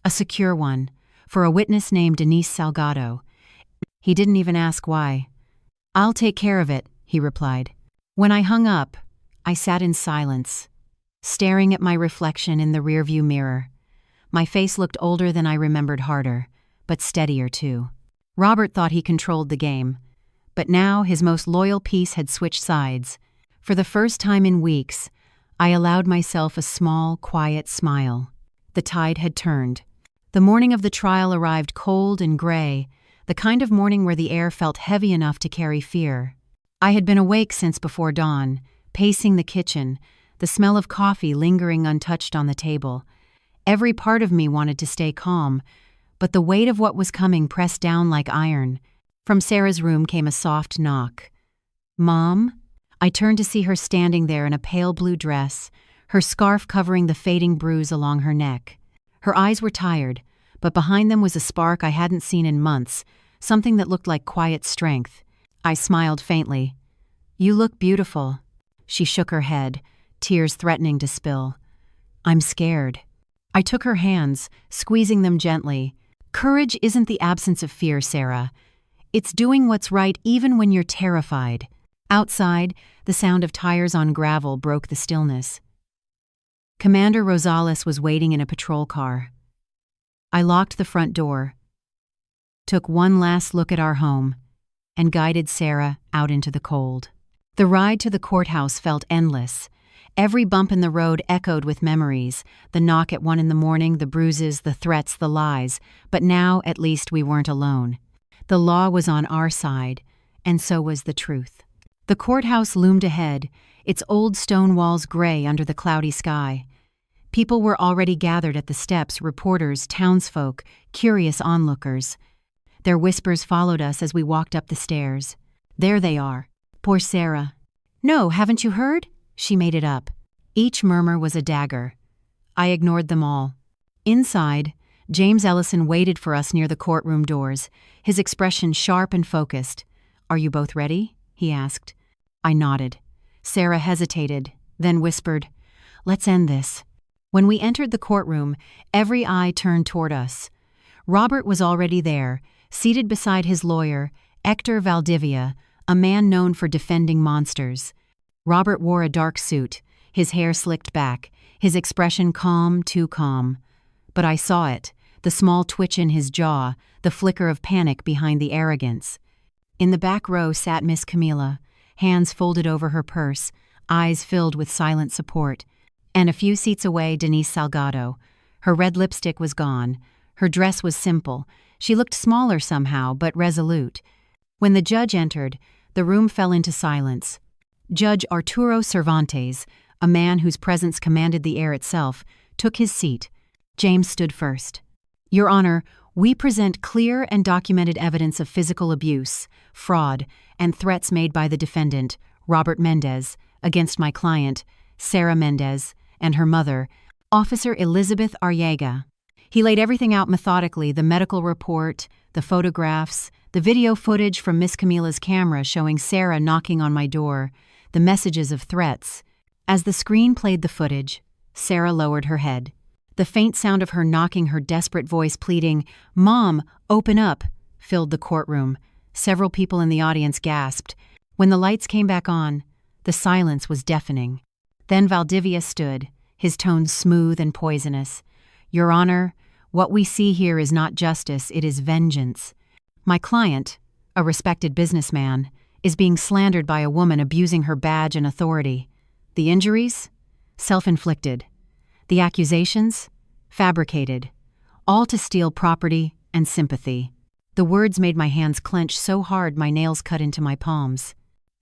"A secure one, for a witness named Denise Salgado." He didn't even ask why. "I'll take care of it," he replied. When I hung up, I sat in silence, staring at my reflection in the rearview mirror. My face looked older than I remembered, harder, but steadier too. Robert thought he controlled the game, but now his most loyal piece had switched sides. For the first time in weeks, I allowed myself a small, quiet smile. The tide had turned. The morning of the trial arrived cold and gray, the kind of morning where the air felt heavy enough to carry fear. I had been awake since before dawn, pacing the kitchen, the smell of coffee lingering untouched on the table. Every part of me wanted to stay calm, but the weight of what was coming pressed down like iron. From Sarah's room came a soft knock. "Mom?" I turned to see her standing there in a pale blue dress, her scarf covering the fading bruise along her neck. Her eyes were tired, but behind them was a spark I hadn't seen in months, something that looked like quiet strength. I smiled faintly. "You look beautiful." She shook her head, tears threatening to spill. "I'm scared." I took her hands, squeezing them gently. "Courage isn't the absence of fear, Sarah. It's doing what's right even when you're terrified." Outside, the sound of tires on gravel broke the stillness. Commander Rosales was waiting in a patrol car. I locked the front door, took one last look at our home, and guided Sarah out into the cold. The ride to the courthouse felt endless. Every bump in the road echoed with memories, the knock at 1 a.m, the bruises, the threats, the lies, but now at least we weren't alone. The law was on our side, and so was the truth. The courthouse loomed ahead, its old stone walls gray under the cloudy sky. People were already gathered at the steps, reporters, townsfolk, curious onlookers. Their whispers followed us as we walked up the stairs. "There they are. Poor Sarah." "No, haven't you heard?" She made it up. Each murmur was a dagger. I ignored them all. Inside, James Ellison waited for us near the courtroom doors, his expression sharp and focused. "Are you both ready?" he asked. I nodded. Sarah hesitated, then whispered, "Let's end this." When we entered the courtroom, every eye turned toward us. Robert was already there, seated beside his lawyer, Hector Valdivia, a man known for defending monsters. Robert wore a dark suit, his hair slicked back, his expression calm, too calm. But I saw it, the small twitch in his jaw, the flicker of panic behind the arrogance. In the back row sat Miss Camila, hands folded over her purse, eyes filled with silent support. And a few seats away, Denise Salgado. Her red lipstick was gone. Her dress was simple. She looked smaller somehow, but resolute. When the judge entered, the room fell into silence. Judge Arturo Cervantes, a man whose presence commanded the air itself, took his seat. James stood first. "Your Honor, we present clear and documented evidence of physical abuse, fraud, and threats made by the defendant, Robert Mendez, against my client, Sarah Mendez, and her mother, Officer Elizabeth Arriaga." He laid everything out methodically, the medical report, the photographs, the video footage from Miss Camila's camera showing Sarah knocking on my door, the messages of threats. As the screen played the footage, Sarah lowered her head. The faint sound of her knocking, her desperate voice pleading, "Mom, open up," filled the courtroom. Several people in the audience gasped. When the lights came back on, the silence was deafening. Then Valdivia stood, his tone smooth and poisonous. "Your Honor, what we see here is not justice, it is vengeance. My client, a respected businessman, is being slandered by a woman abusing her badge and authority. The injuries? Self-inflicted. The accusations? Fabricated. All to steal property and sympathy." The words made my hands clench so hard my nails cut into my palms.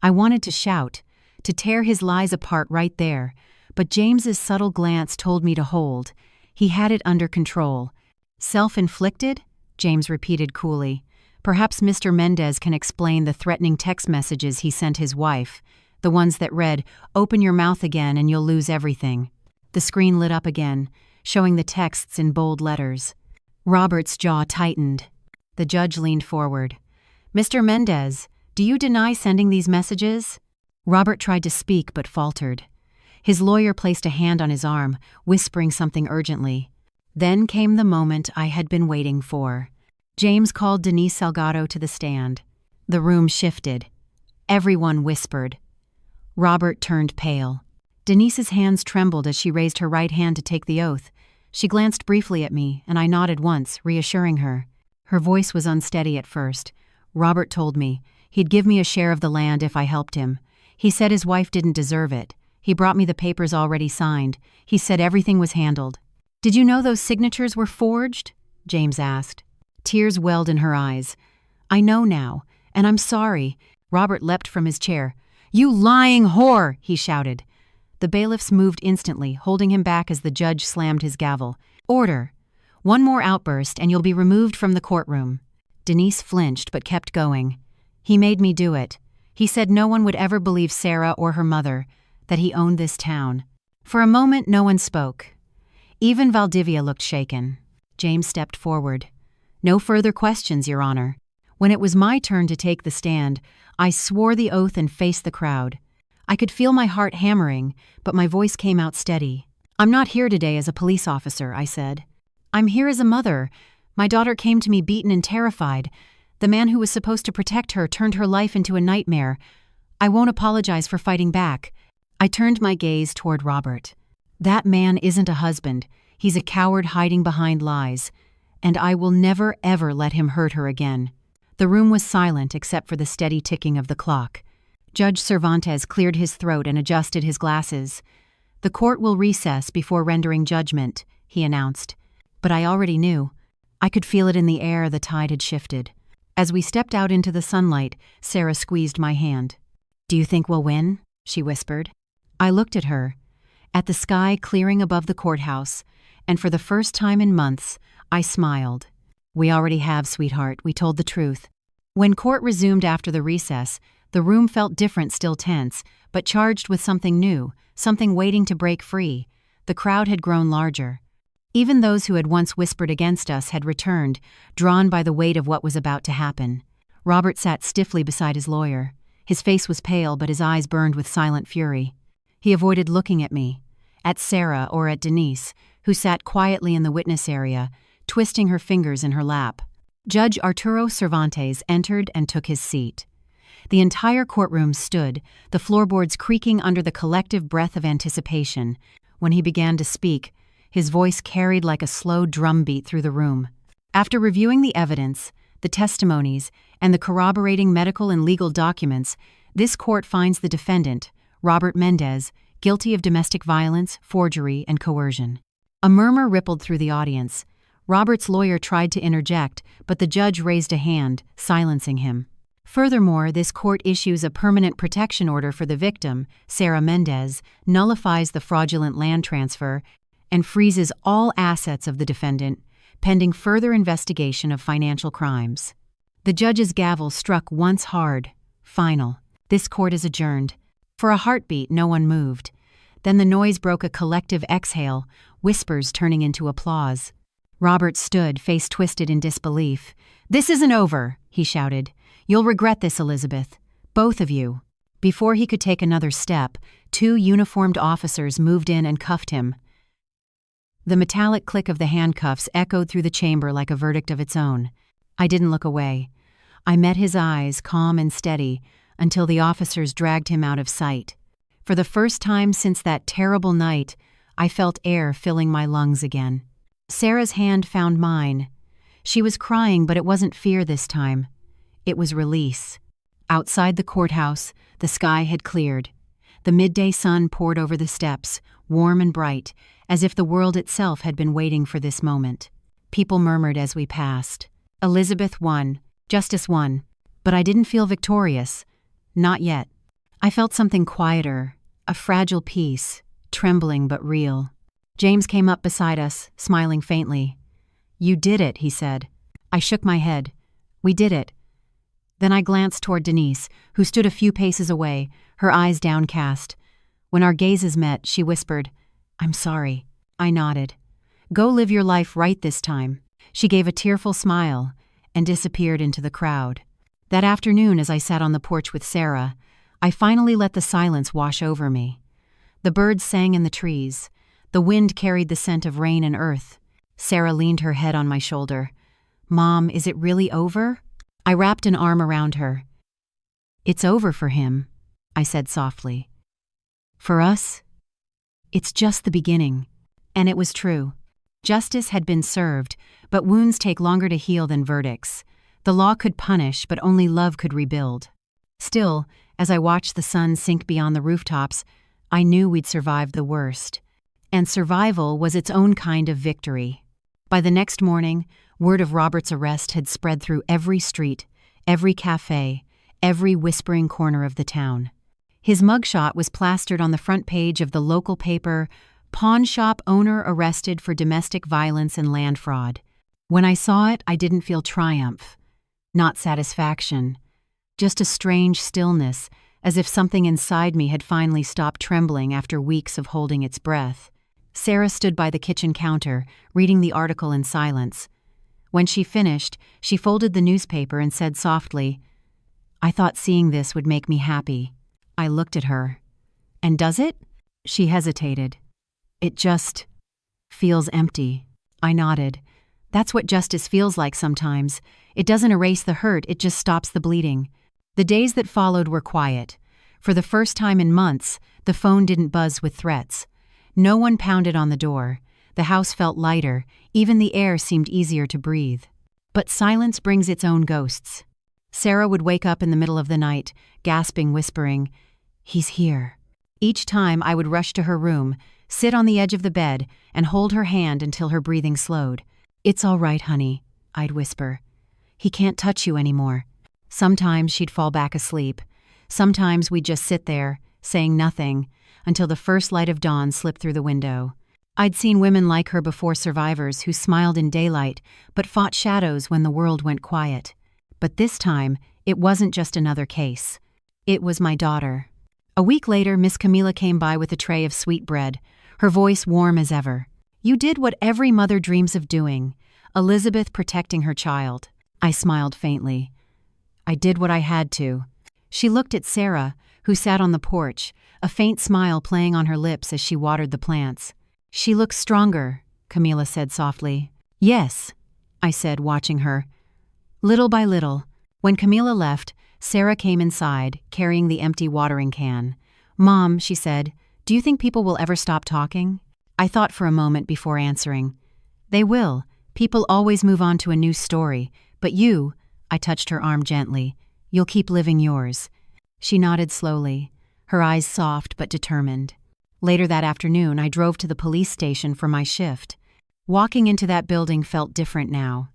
I wanted to shout, to tear his lies apart right there, but James's subtle glance told me to hold. He had it under control. "Self-inflicted?" James repeated coolly. "Perhaps Mr. Mendez can explain the threatening text messages he sent his wife, the ones that read, 'Open your mouth again and you'll lose everything.'" The screen lit up again, showing the texts in bold letters. Robert's jaw tightened. The judge leaned forward. "Mr. Mendez, do you deny sending these messages?" Robert tried to speak but faltered. His lawyer placed a hand on his arm, whispering something urgently. Then came the moment I had been waiting for. James called Denise Salgado to the stand. The room shifted. Everyone whispered. Robert turned pale. Denise's hands trembled as she raised her right hand to take the oath. She glanced briefly at me, and I nodded once, reassuring her. Her voice was unsteady at first. "Robert told me he'd give me a share of the land if I helped him. He said his wife didn't deserve it. He brought me the papers already signed. He said everything was handled." "Did you know those signatures were forged?" James asked. Tears welled in her eyes. "I know now, and I'm sorry." Robert leapt from his chair. "You lying whore!" he shouted. The bailiffs moved instantly, holding him back as the judge slammed his gavel. "Order! One more outburst and you'll be removed from the courtroom." Denise flinched but kept going. "He made me do it. He said no one would ever believe Sarah or her mother, that he owned this town." For a moment no one spoke. Even Valdivia looked shaken. James stepped forward. "No further questions, Your Honor." When it was my turn to take the stand, I swore the oath and faced the crowd. I could feel my heart hammering, but my voice came out steady. "I'm not here today as a police officer," I said. "I'm here as a mother. My daughter came to me beaten and terrified. The man who was supposed to protect her turned her life into a nightmare. I won't apologize for fighting back." I turned my gaze toward Robert. "That man isn't a husband. He's a coward hiding behind lies. And I will never, ever let him hurt her again." The room was silent except for the steady ticking of the clock. Judge Cervantes cleared his throat and adjusted his glasses. "The court will recess before rendering judgment," he announced. But I already knew. I could feel it in the air. The tide had shifted. As we stepped out into the sunlight, Sarah squeezed my hand. "Do you think we'll win?" she whispered. I looked at her, at the sky clearing above the courthouse, and for the first time in months, I smiled. "We already have, sweetheart," we told the truth. When court resumed after the recess, the room felt different, still tense, but charged with something new, something waiting to break free. The crowd had grown larger. Even those who had once whispered against us had returned, drawn by the weight of what was about to happen. Robert sat stiffly beside his lawyer. His face was pale, but his eyes burned with silent fury. He avoided looking at me, at Sarah or at Denise, who sat quietly in the witness area, twisting her fingers in her lap. Judge Arturo Cervantes entered and took his seat. The entire courtroom stood, the floorboards creaking under the collective breath of anticipation. When he began to speak, his voice carried like a slow drumbeat through the room. After reviewing the evidence, the testimonies, and the corroborating medical and legal documents, this court finds the defendant, Robert Mendez, guilty of domestic violence, forgery, and coercion. A murmur rippled through the audience. Robert's lawyer tried to interject, but the judge raised a hand, silencing him. Furthermore, this court issues a permanent protection order for the victim, Sarah Mendez, nullifies the fraudulent land transfer, and freezes all assets of the defendant, pending further investigation of financial crimes. The judge's gavel struck once hard. Final. This court is adjourned. For a heartbeat, no one moved. Then the noise broke a collective exhale, whispers turning into applause. Robert stood, face twisted in disbelief. "This isn't over," he shouted. "You'll regret this, Elizabeth. Both of you." Before he could take another step, 2 uniformed officers moved in and cuffed him. The metallic click of the handcuffs echoed through the chamber like a verdict of its own. I didn't look away. I met his eyes, calm and steady, until the officers dragged him out of sight. For the first time since that terrible night, I felt air filling my lungs again. Sarah's hand found mine. She was crying, but it wasn't fear this time. It was release. Outside the courthouse, the sky had cleared. The midday sun poured over the steps, warm and bright, as if the world itself had been waiting for this moment. People murmured as we passed. Elizabeth won. Justice won. But I didn't feel victorious. Not yet. I felt something quieter, a fragile peace, trembling but real. James came up beside us, smiling faintly. "You did it," he said. I shook my head. "We did it." Then I glanced toward Denise, who stood a few paces away, her eyes downcast. When our gazes met, she whispered, "I'm sorry." I nodded. "Go live your life right this time." She gave a tearful smile and disappeared into the crowd. That afternoon, as I sat on the porch with Sarah, I finally let the silence wash over me. The birds sang in the trees. The wind carried the scent of rain and earth. Sarah leaned her head on my shoulder. "Mom, is it really over?" I wrapped an arm around her. "It's over for him," I said softly. "For us, it's just the beginning." And it was true. Justice had been served, but wounds take longer to heal than verdicts. The law could punish, but only love could rebuild. Still, as I watched the sun sink beyond the rooftops, I knew we'd survived the worst. And survival was its own kind of victory. By the next morning, word of Robert's arrest had spread through every street, every cafe, every whispering corner of the town. His mugshot was plastered on the front page of the local paper, "Pawn shop owner arrested for domestic violence and land fraud." When I saw it, I didn't feel triumph, not satisfaction, just a strange stillness, as if something inside me had finally stopped trembling after weeks of holding its breath. Sarah stood by the kitchen counter, reading the article in silence. When she finished, she folded the newspaper and said softly, "I thought seeing this would make me happy." I looked at her. "And does it?" She hesitated. "It just feels empty." I nodded. "That's what justice feels like sometimes. It doesn't erase the hurt, it just stops the bleeding." The days that followed were quiet. For the first time in months, the phone didn't buzz with threats. No one pounded on the door. The house felt lighter, even the air seemed easier to breathe. But silence brings its own ghosts. Sarah would wake up in the middle of the night, gasping, whispering, "He's here." Each time I would rush to her room, sit on the edge of the bed, and hold her hand until her breathing slowed. "It's all right, honey," I'd whisper. "He can't touch you anymore." Sometimes she'd fall back asleep. Sometimes we'd just sit there, saying nothing, until the first light of dawn slipped through the window. I'd seen women like her before, survivors who smiled in daylight but fought shadows when the world went quiet. But this time, it wasn't just another case. It was my daughter. A week later, Miss Camila came by with a tray of sweetbread, her voice warm as ever. "You did what every mother dreams of doing, Elizabeth protecting her child." I smiled faintly. "I did what I had to." She looked at Sarah, who sat on the porch, a faint smile playing on her lips as she watered the plants. "She looks stronger," Camila said softly. "Yes," I said, watching her. Little by little. When Camila left, Sarah came inside, carrying the empty watering can. "Mom," she said, "do you think people will ever stop talking?" I thought for a moment before answering. "They will. People always move on to a new story. But you," I touched her arm gently, "you'll keep living yours." She nodded slowly, her eyes soft but determined. Later that afternoon, I drove to the police station for my shift. Walking into that building felt different now.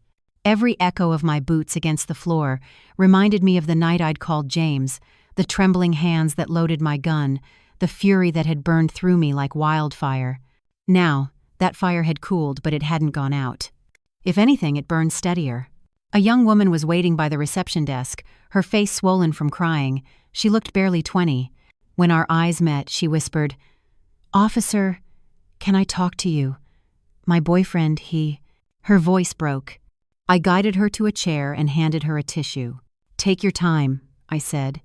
Every echo of my boots against the floor reminded me of the night I'd called James, the trembling hands that loaded my gun, the fury that had burned through me like wildfire. Now, that fire had cooled, but it hadn't gone out. If anything, it burned steadier. A young woman was waiting by the reception desk, her face swollen from crying. She looked barely 20. When our eyes met, she whispered, "Officer, can I talk to you? My boyfriend, he..." Her voice broke. I guided her to a chair and handed her a tissue. "Take your time," I said.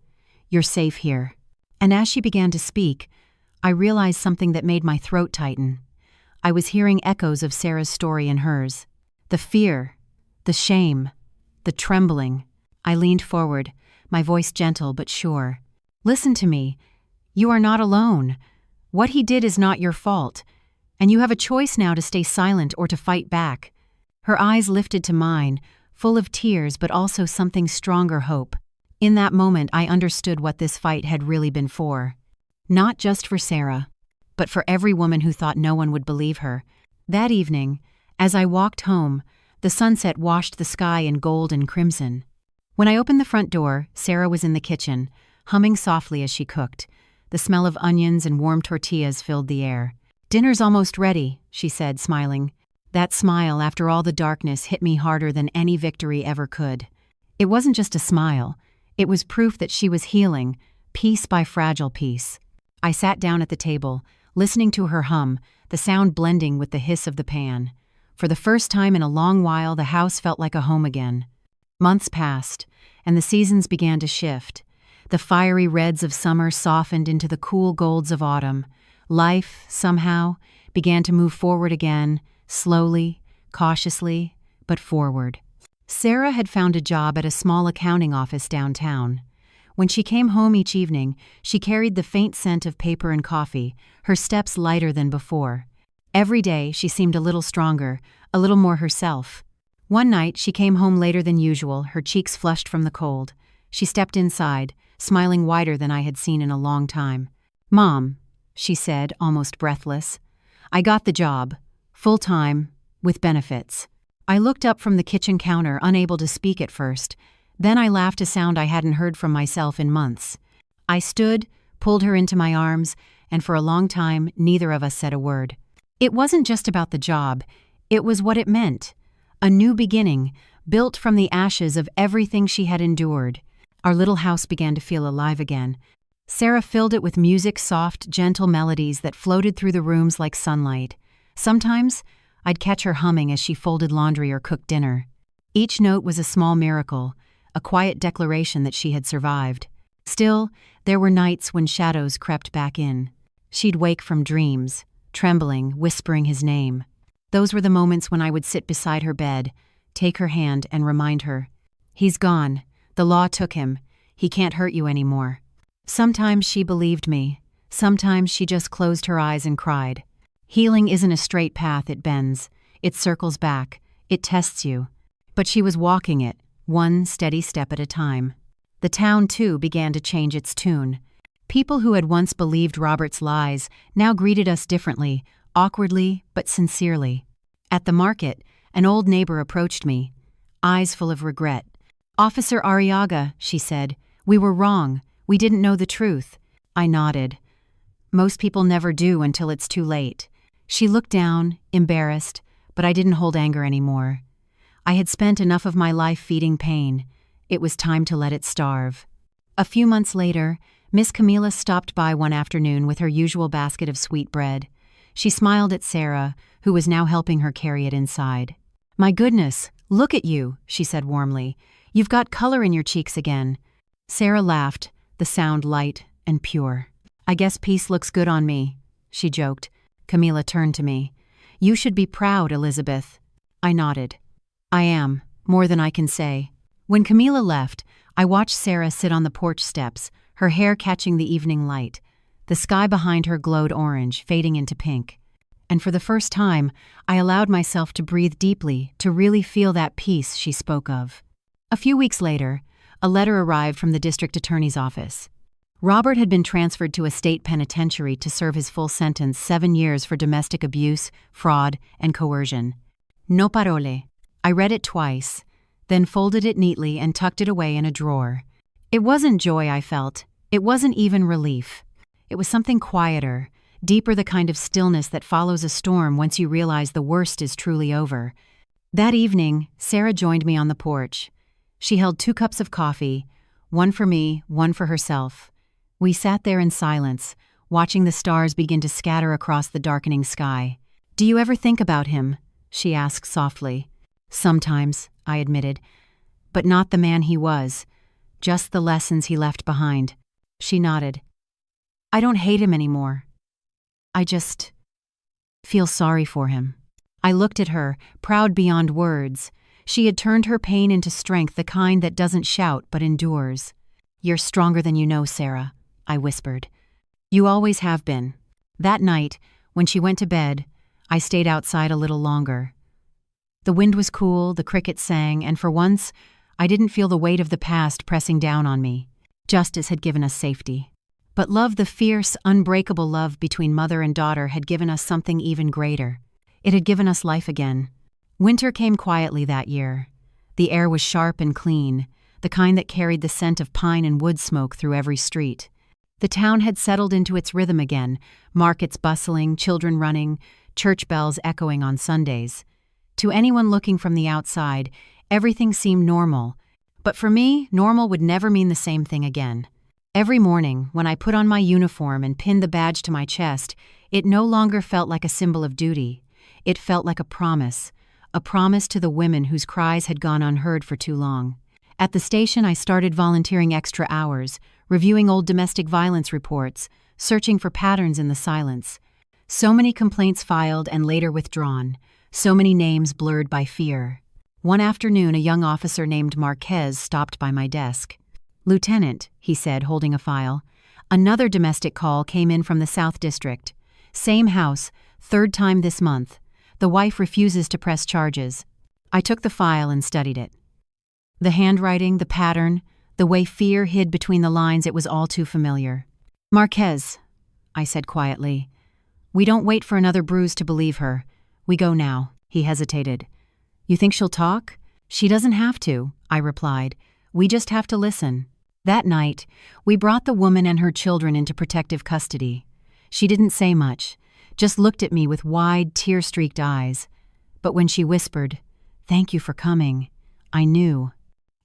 "You're safe here." And as she began to speak, I realized something that made my throat tighten. I was hearing echoes of Sarah's story in hers. The fear, the shame, the trembling. I leaned forward, my voice gentle but sure. "Listen to me. You are not alone. What he did is not your fault, and you have a choice now to stay silent or to fight back." Her eyes lifted to mine, full of tears but also something stronger, hope. In that moment, I understood what this fight had really been for. Not just for Sarah, but for every woman who thought no one would believe her. That evening, as I walked home, the sunset washed the sky in gold and crimson. When I opened the front door, Sarah was in the kitchen, humming softly as she cooked. The smell of onions and warm tortillas filled the air. "Dinner's almost ready," she said, smiling. That smile, after all the darkness, hit me harder than any victory ever could. It wasn't just a smile. It was proof that she was healing, piece by fragile piece. I sat down at the table, listening to her hum, the sound blending with the hiss of the pan. For the first time in a long while, the house felt like a home again. Months passed, and the seasons began to shift. The fiery reds of summer softened into the cool golds of autumn. Life, somehow, began to move forward again, slowly, cautiously, but forward. Sarah had found a job at a small accounting office downtown. When she came home each evening, she carried the faint scent of paper and coffee, her steps lighter than before. Every day, she seemed a little stronger, a little more herself. One night, she came home later than usual, her cheeks flushed from the cold. She stepped inside, smiling wider than I had seen in a long time. "Mom," she said, almost breathless, "I got the job. Full-time, with benefits." I looked up from the kitchen counter, unable to speak at first. Then I laughed, a sound I hadn't heard from myself in months. I stood, pulled her into my arms, and for a long time, neither of us said a word. It wasn't just about the job, it was what it meant. A new beginning, built from the ashes of everything she had endured. Our little house began to feel alive again. Sarah filled it with music, soft, gentle melodies that floated through the rooms like sunlight. Sometimes, I'd catch her humming as she folded laundry or cooked dinner. Each note was a small miracle, a quiet declaration that she had survived. Still, there were nights when shadows crept back in. She'd wake from dreams, trembling, whispering his name. Those were the moments when I would sit beside her bed, take her hand and remind her, "He's gone. The law took him. He can't hurt you anymore." Sometimes she believed me. Sometimes she just closed her eyes and cried. Healing isn't a straight path, it bends. It circles back. It tests you. But she was walking it, one steady step at a time. The town, too, began to change its tune. People who had once believed Robert's lies now greeted us differently, awkwardly but sincerely. At the market, an old neighbor approached me, eyes full of regret. "Officer Arriaga," she said, "we were wrong. We didn't know the truth." I nodded. Most people never do until it's too late. She looked down, embarrassed, but I didn't hold anger anymore. I had spent enough of my life feeding pain. It was time to let it starve. A few months later, Miss Camila stopped by one afternoon with her usual basket of sweet bread. She smiled at Sarah, who was now helping her carry it inside. "My goodness, look at you," she said warmly. "You've got color in your cheeks again." Sarah laughed, the sound light and pure. "I guess peace looks good on me," she joked. Camila turned to me. "You should be proud, Elizabeth." I nodded. "I am, more than I can say." When Camila left, I watched Sarah sit on the porch steps, her hair catching the evening light. The sky behind her glowed orange, fading into pink. And for the first time, I allowed myself to breathe deeply, to really feel that peace she spoke of. A few weeks later, a letter arrived from the district attorney's office. Robert had been transferred to a state penitentiary to serve his full sentence, 7 years for domestic abuse, fraud, and coercion. No parole. I read it twice, then folded it neatly and tucked it away in a drawer. It wasn't joy I felt. It wasn't even relief. It was something quieter, deeper, the kind of stillness that follows a storm once you realize the worst is truly over. That evening, Sarah joined me on the porch. She held 2 cups of coffee, one for me, one for herself. We sat there in silence, watching the stars begin to scatter across the darkening sky. "Do you ever think about him?" she asked softly. "Sometimes," I admitted, "but not the man he was, just the lessons he left behind." She nodded. "I don't hate him anymore. I just feel sorry for him." I looked at her, proud beyond words. She had turned her pain into strength, the kind that doesn't shout but endures. "You're stronger than you know, Sarah," I whispered. "You always have been." That night, when she went to bed, I stayed outside a little longer. The wind was cool, the crickets sang, and for once, I didn't feel the weight of the past pressing down on me. Justice had given us safety. But love, the fierce, unbreakable love between mother and daughter, had given us something even greater. It had given us life again. Winter came quietly that year. The air was sharp and clean, the kind that carried the scent of pine and wood smoke through every street. The town had settled into its rhythm again, markets bustling, children running, church bells echoing on Sundays. To anyone looking from the outside, everything seemed normal. But for me, normal would never mean the same thing again. Every morning, when I put on my uniform and pinned the badge to my chest, it no longer felt like a symbol of duty. It felt like a promise to the women whose cries had gone unheard for too long. At the station, I started volunteering extra hours, reviewing old domestic violence reports, searching for patterns in the silence. So many complaints filed and later withdrawn, so many names blurred by fear. One afternoon, a young officer named Marquez stopped by my desk. "Lieutenant," he said, holding a file. "Another domestic call came in from the South District. Same house, 3rd time this month. The wife refuses to press charges." I took the file and studied it. The handwriting, the pattern, the way fear hid between the lines, it was all too familiar. "Marquez," I said quietly, "we don't wait for another bruise to believe her. We go now." He hesitated. "You think she'll talk?" "She doesn't have to," I replied. "We just have to listen." That night, we brought the woman and her children into protective custody. She didn't say much, just looked at me with wide, tear-streaked eyes. But when she whispered, "Thank you for coming," I knew.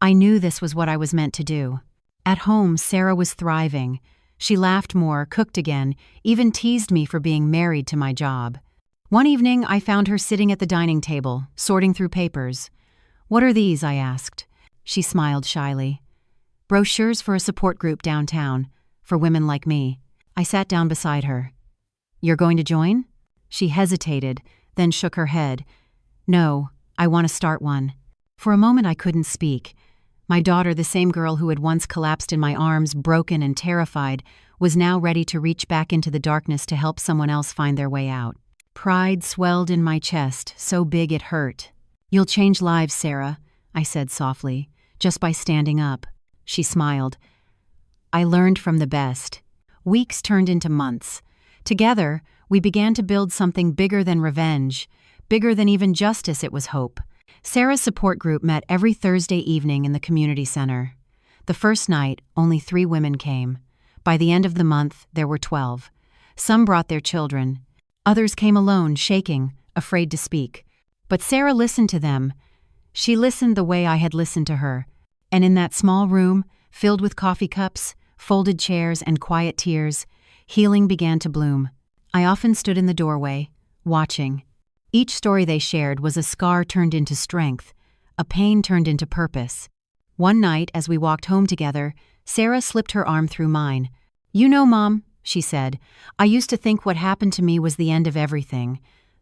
I knew this was what I was meant to do. At home, Sarah was thriving. She laughed more, cooked again, even teased me for being married to my job. One evening, I found her sitting at the dining table, sorting through papers. "What are these?" I asked. She smiled shyly. "Brochures for a support group downtown, for women like me." I sat down beside her. "You're going to join?" She hesitated, then shook her head. "No, I want to start one." For a moment I couldn't speak. My daughter, the same girl who had once collapsed in my arms, broken and terrified, was now ready to reach back into the darkness to help someone else find their way out. Pride swelled in my chest, so big it hurt. "You'll change lives, Sarah," I said softly, "just by standing up." She smiled. I learned from the best. Weeks turned into months. Together, we began to build something bigger than revenge, bigger than even justice, it was hope. Sarah's support group met every Thursday evening in the community center. The first night, only 3 women came. By the end of the month, there were 12. Some brought their children. Others came alone, shaking, afraid to speak. But Sarah listened to them. She listened the way I had listened to her. And in that small room, filled with coffee cups, folded chairs, and quiet tears, healing began to bloom. I often stood in the doorway, watching. Each story they shared was a scar turned into strength, a pain turned into purpose. One night, as we walked home together, Sarah slipped her arm through mine. "You know, Mom," she said, "I used to think what happened to me was the end of everything.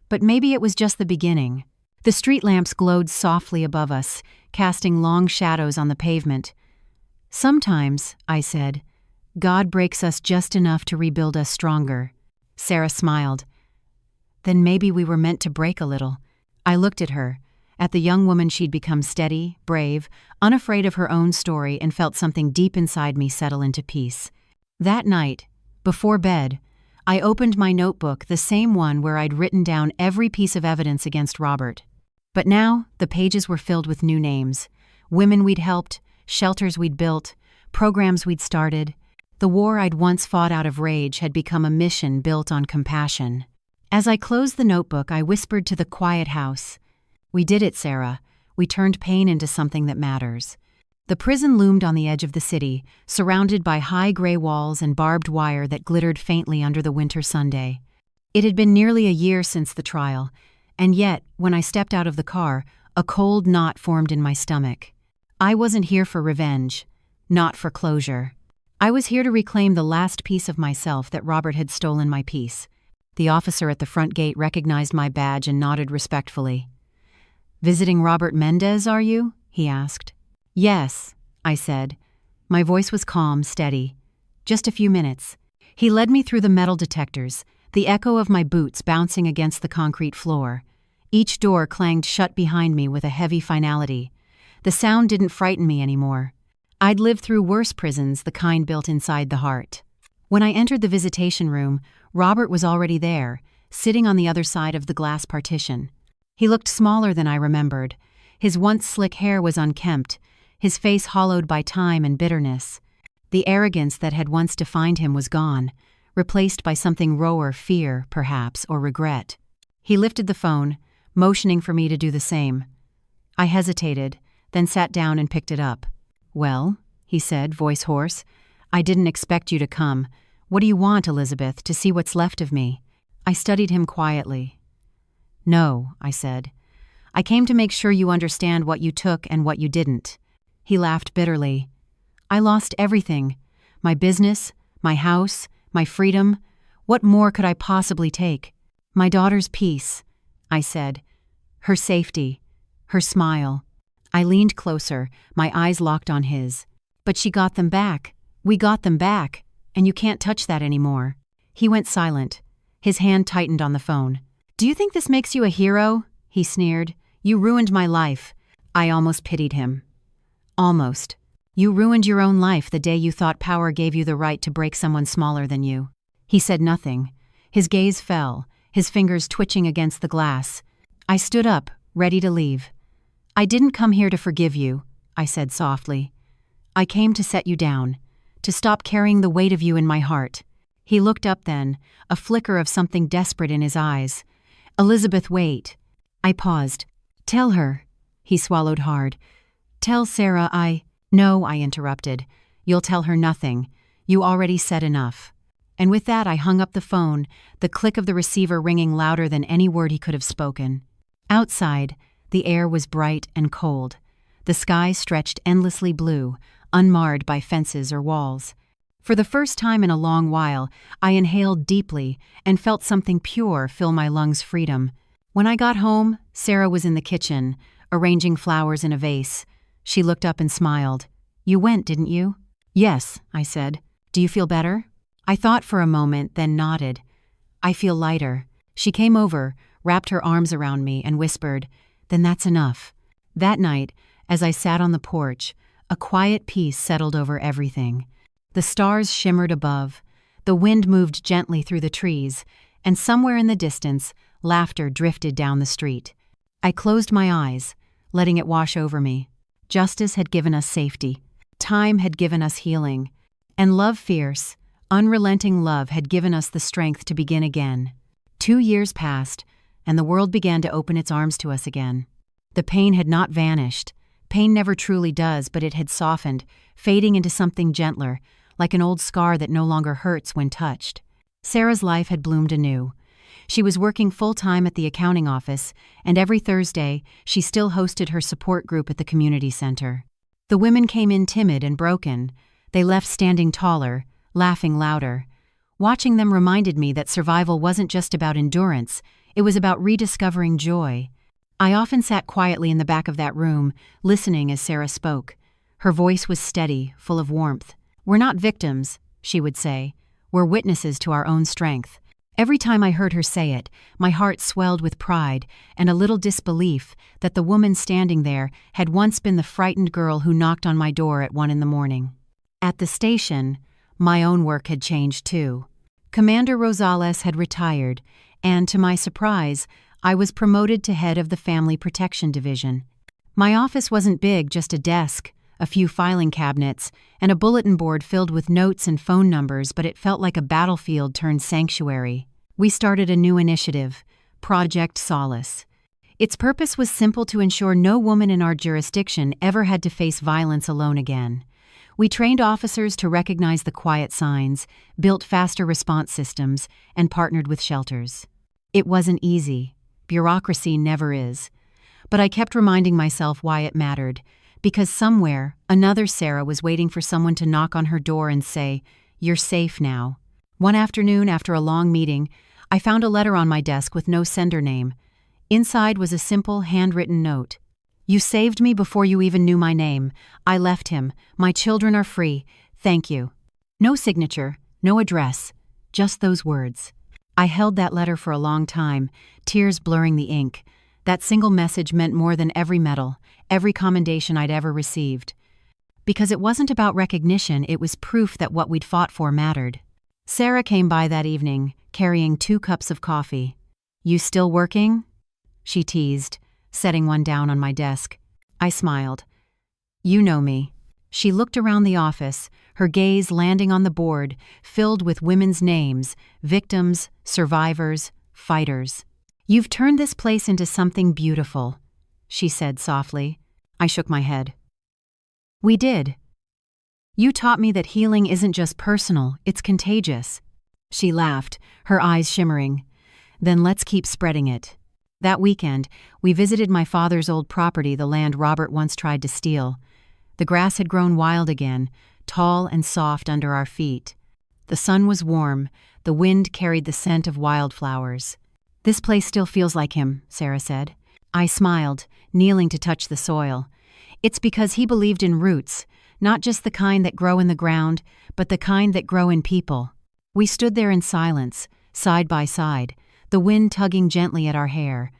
But maybe it was just the beginning." The street lamps glowed softly above us, casting long shadows on the pavement. "Sometimes," I said, "God breaks us just enough to rebuild us stronger." Sarah smiled. "Then maybe we were meant to break a little." I looked at her, at the young woman she'd become, steady, brave, unafraid of her own story, and felt something deep inside me settle into peace. That night, before bed, I opened my notebook, the same one where I'd written down every piece of evidence against Robert. But now, the pages were filled with new names. Women we'd helped, shelters we'd built, programs we'd started. The war I'd once fought out of rage had become a mission built on compassion. As I closed the notebook, I whispered to the quiet house, "We did it, Sarah. We turned pain into something that matters." The prison loomed on the edge of the city, surrounded by high gray walls and barbed wire that glittered faintly under the winter Sunday. It had been nearly a year since the trial, and yet, when I stepped out of the car, a cold knot formed in my stomach. I wasn't here for revenge, not for closure. I was here to reclaim the last piece of myself that Robert had stolen my peace. The officer at the front gate recognized my badge and nodded respectfully. "Visiting Robert Mendez, are you?" he asked. "Yes," I said. My voice was calm, steady. "Just a few minutes." He led me through the metal detectors, the echo of my boots bouncing against the concrete floor. Each door clanged shut behind me with a heavy finality. The sound didn't frighten me anymore. I'd lived through worse prisons, the kind built inside the heart. When I entered the visitation room, Robert was already there, sitting on the other side of the glass partition. He looked smaller than I remembered. His once slick hair was unkempt, his face hollowed by time and bitterness. The arrogance that had once defined him was gone, replaced by something rawer, fear, perhaps, or regret. He lifted the phone, motioning for me to do the same. I hesitated, then sat down and picked it up. "Well," he said, voice hoarse, "I didn't expect you to come. What do you want, Elizabeth, to see what's left of me?" I studied him quietly. "No," I said. "I came to make sure you understand what you took and what you didn't." He laughed bitterly. "I lost everything. My business, my house, my freedom. What more could I possibly take? My daughter's peace," I said. "Her safety. Her smile." I leaned closer, my eyes locked on his. "But she got them back. We got them back. And you can't touch that anymore." He went silent. His hand tightened on the phone. "Do you think this makes you a hero?" he sneered. "You ruined my life." I almost pitied him. "Almost. You ruined your own life the day you thought power gave you the right to break someone smaller than you." He said nothing. His gaze fell, his fingers twitching against the glass. I stood up, ready to leave. "I didn't come here to forgive you," I said softly. I came to set you down, to stop carrying the weight of you in my heart." He looked up then, a flicker of something desperate in his eyes. "Elizabeth, wait." I paused. "Tell her." He swallowed hard. "Tell Sarah I—" "No," I interrupted. "You'll tell her nothing. You already said enough." And with that I hung up the phone, the click of the receiver ringing louder than any word he could have spoken. Outside, the air was bright and cold. The sky stretched endlessly blue, unmarred by fences or walls. For the first time in a long while, I inhaled deeply and felt something pure fill my lungs' freedom. When I got home, Sarah was in the kitchen, arranging flowers in a vase. She looked up and smiled. "You went, didn't you?" "Yes," I said. "Do you feel better?" I thought for a moment, then nodded. "I feel lighter." She came over, wrapped her arms around me, and whispered, "Then that's enough." That night, as I sat on the porch, a quiet peace settled over everything. The stars shimmered above, the wind moved gently through the trees, and somewhere in the distance, laughter drifted down the street. I closed my eyes, letting it wash over me. Justice had given us safety. Time had given us healing. And love, fierce, unrelenting love, had given us the strength to begin again. 2 years passed, and the world began to open its arms to us again. The pain had not vanished. Pain never truly does, but it had softened, fading into something gentler, like an old scar that no longer hurts when touched. Sarah's life had bloomed anew. She was working full-time at the accounting office, and every Thursday, she still hosted her support group at the community center. The women came in timid and broken. They left standing taller, laughing louder. Watching them reminded me that survival wasn't just about endurance, it was about rediscovering joy. I often sat quietly in the back of that room, listening as Sarah spoke. Her voice was steady, full of warmth. "We're not victims," she would say. "We're witnesses to our own strength." Every time I heard her say it, my heart swelled with pride and a little disbelief that the woman standing there had once been the frightened girl who knocked on my door at 1 a.m. At the station, my own work had changed too. Commander Rosales had retired, and to my surprise, I was promoted to head of the Family Protection Division. My office wasn't big, just a desk, a few filing cabinets, and a bulletin board filled with notes and phone numbers, but it felt like a battlefield turned sanctuary. We started a new initiative, Project Solace. Its purpose was simple: to ensure no woman in our jurisdiction ever had to face violence alone again. We trained officers to recognize the quiet signs, built faster response systems, and partnered with shelters. It wasn't easy. Bureaucracy never is. But I kept reminding myself why it mattered, because somewhere, another Sarah was waiting for someone to knock on her door and say, "You're safe now." One afternoon, after a long meeting, I found a letter on my desk with no sender name. Inside was a simple, handwritten note. "You saved me before you even knew my name. I left him. My children are free. Thank you." No signature, no address, just those words. I held that letter for a long time, tears blurring the ink. That single message meant more than every medal, every commendation I'd ever received. Because it wasn't about recognition, it was proof that what we'd fought for mattered. Sarah came by that evening, carrying 2 cups of coffee. "You still working?" she teased, setting one down on my desk. I smiled. "You know me." She looked around the office, her gaze landing on the board, filled with women's names, victims, survivors, fighters. "You've turned this place into something beautiful," she said softly. I shook my head. "We did. You taught me that healing isn't just personal, it's contagious." She laughed, her eyes shimmering. "Then let's keep spreading it." That weekend, we visited my father's old property, the land Robert once tried to steal. The grass had grown wild again, tall and soft under our feet. The sun was warm, the wind carried the scent of wildflowers. "This place still feels like him," Sarah said. I smiled, kneeling to touch the soil. "It's because he believed in roots, not just the kind that grow in the ground, but the kind that grow in people." We stood there in silence, side by side, the wind tugging gently at our hair.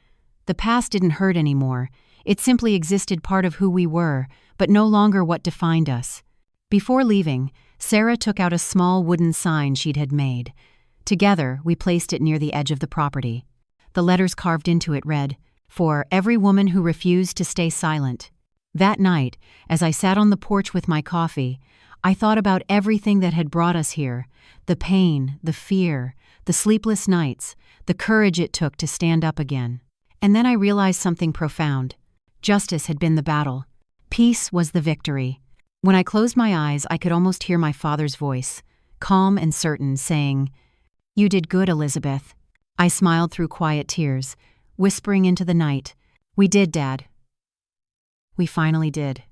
The past didn't hurt anymore. It simply existed, part of who we were, but no longer what defined us. Before leaving, Sarah took out a small wooden sign she'd had made. Together, we placed it near the edge of the property. The letters carved into it read, "For every woman who refused to stay silent." That night, as I sat on the porch with my coffee, I thought about everything that had brought us here: the pain, the fear, the sleepless nights, the courage it took to stand up again. And then I realized something profound. Justice had been the battle. Peace was the victory. When I closed my eyes, I could almost hear my father's voice, calm and certain, saying, "You did good, Elizabeth." I smiled through quiet tears, whispering into the night, "We did, Dad. We finally did."